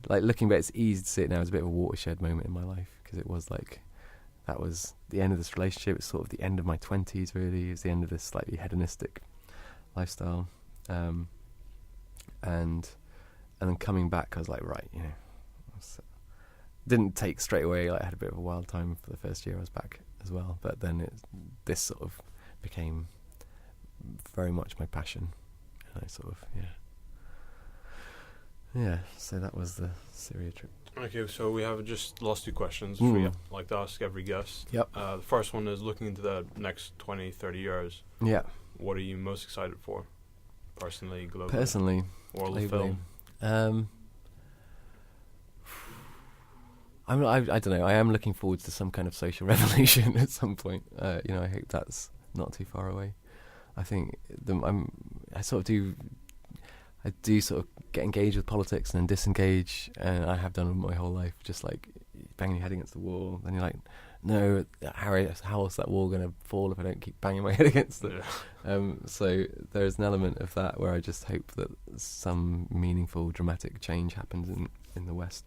looking back, it's easy to see it now as a bit of a watershed moment in my life, because it was that was the end of this relationship. It's sort of the end of my 20s, really. It was the end of this slightly hedonistic lifestyle. And then coming back, I was like, right, didn't take straight away. Like, I had a bit of a wild time for the first year I was back as well. But then this sort of became very much my passion. And I sort of, so that was the Syria trip. Okay, so we have just last 2 questions we like to ask every guest. Yep. The first one is, looking into the next 20, 30 years. Yeah. What are you most excited for? Personally, globally? Personally. World of film? I don't know. I am looking forward to some kind of social revolution at some point. I hope that's not too far away. I think I do sort of get engaged with politics and then disengage, and I have done my whole life, just like banging your head against the wall. Then you're like, no, Harry, how is that wall going to fall if I don't keep banging my head against it? Yeah. So there's an element of that where I just hope that some meaningful, dramatic change happens in the West.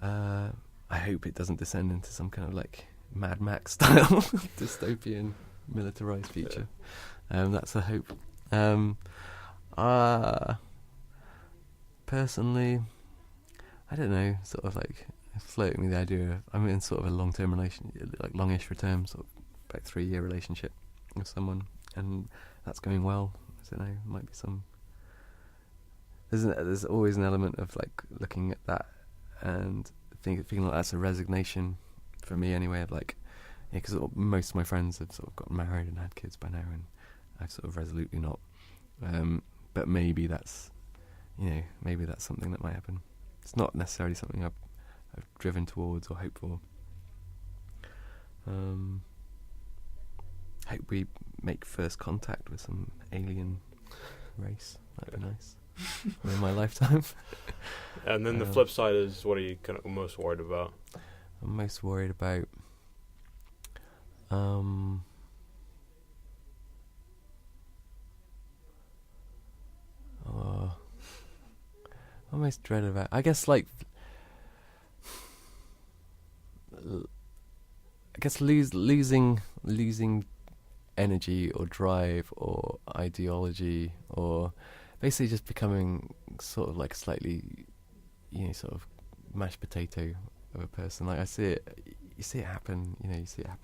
I hope it doesn't descend into some kind of like Mad Max style dystopian militarized future. That's a hope. Personally, I don't know, sort of like floating with the idea of, I'm in sort of a long-term relationship, like longish for term, sort of about 3-year relationship with someone, and that's going well. I don't know, might be some. There's always an element of like looking at that and feeling like that's a resignation for me anyway, of like, because most of my friends have sort of gotten married and had kids by now, and I've sort of resolutely not. But maybe that's something that might happen. It's not necessarily something I've driven towards or hoped for. Hope we make first contact with some alien race. That'd be nice. In my lifetime. And then the flip side is, what are you kind of most worried about? I'm most worried about I'm most dreaded about, I guess, like, losing energy or drive or ideology, or basically just becoming sort of like slightly, sort of mashed potato of a person. Like, you see it happen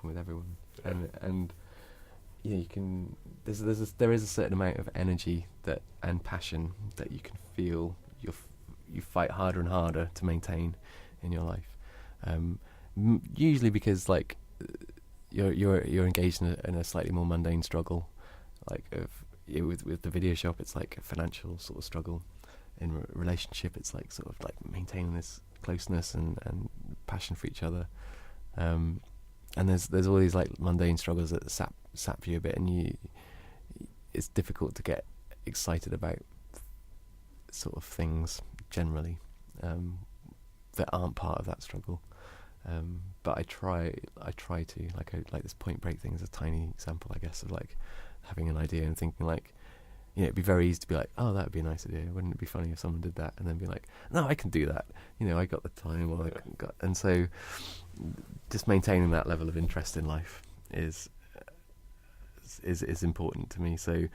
with everyone, and you can. There is a certain amount of energy and passion that you can feel. You fight harder and harder to maintain in your life. Usually because like you're engaged in a slightly more mundane struggle, like with the video shop, it's like a financial sort of struggle. In relationship, it's like sort of like maintaining this closeness and passion for each other. And there's all these like mundane struggles that sap you a bit, and it's difficult to get excited about sort of things generally that aren't part of that struggle. But I try to, like this Point Break thing is a tiny example, I guess, of like having an idea and thinking like, it'd be very easy to be like, oh, that would be a nice idea. Wouldn't it be funny if someone did that? And then be like, no, I can do that. I got the time, and so just maintaining that level of interest in life is important to me. So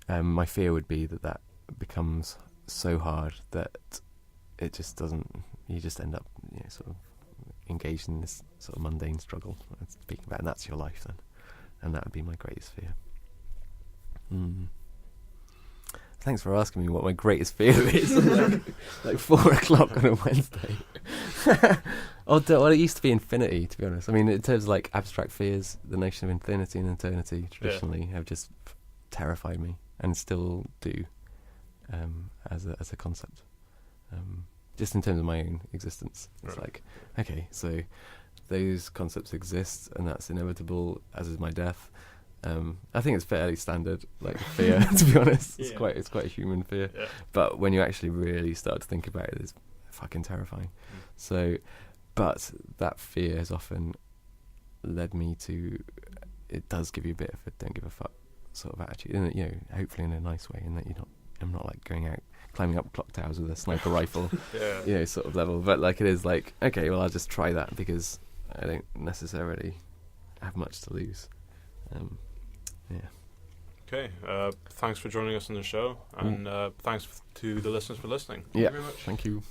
my fear would be that becomes so hard that it just doesn't. You just end up sort of engaged in this sort of mundane struggle I'm speaking about, and that's your life then, and that would be my greatest fear. Thanks for asking me what my greatest fear is. like 4:00 on a Wednesday. Well, it used to be infinity, to be honest. I mean, in terms of like abstract fears, the notion of infinity and eternity traditionally have just terrified me, and still do, as a concept. Just in terms of my own existence, it's like, okay, so those concepts exist, and that's inevitable, as is my death. I think it's fairly standard, like fear. To be honest, it's quite a human fear. Yeah. But when you actually really start to think about it, it's fucking terrifying. So, but that fear has often led me to. It does give you a bit of a don't give a fuck sort of attitude, and hopefully in a nice way, in that you're not I'm not like going out climbing up clock towers with a sniper rifle, Yeah. Sort of level. But like it is like, okay, well I'll just try that because I don't necessarily have much to lose. Okay, thanks for joining us on the show, and thanks to the listeners for listening. Yeah, Thank you very much. thank you.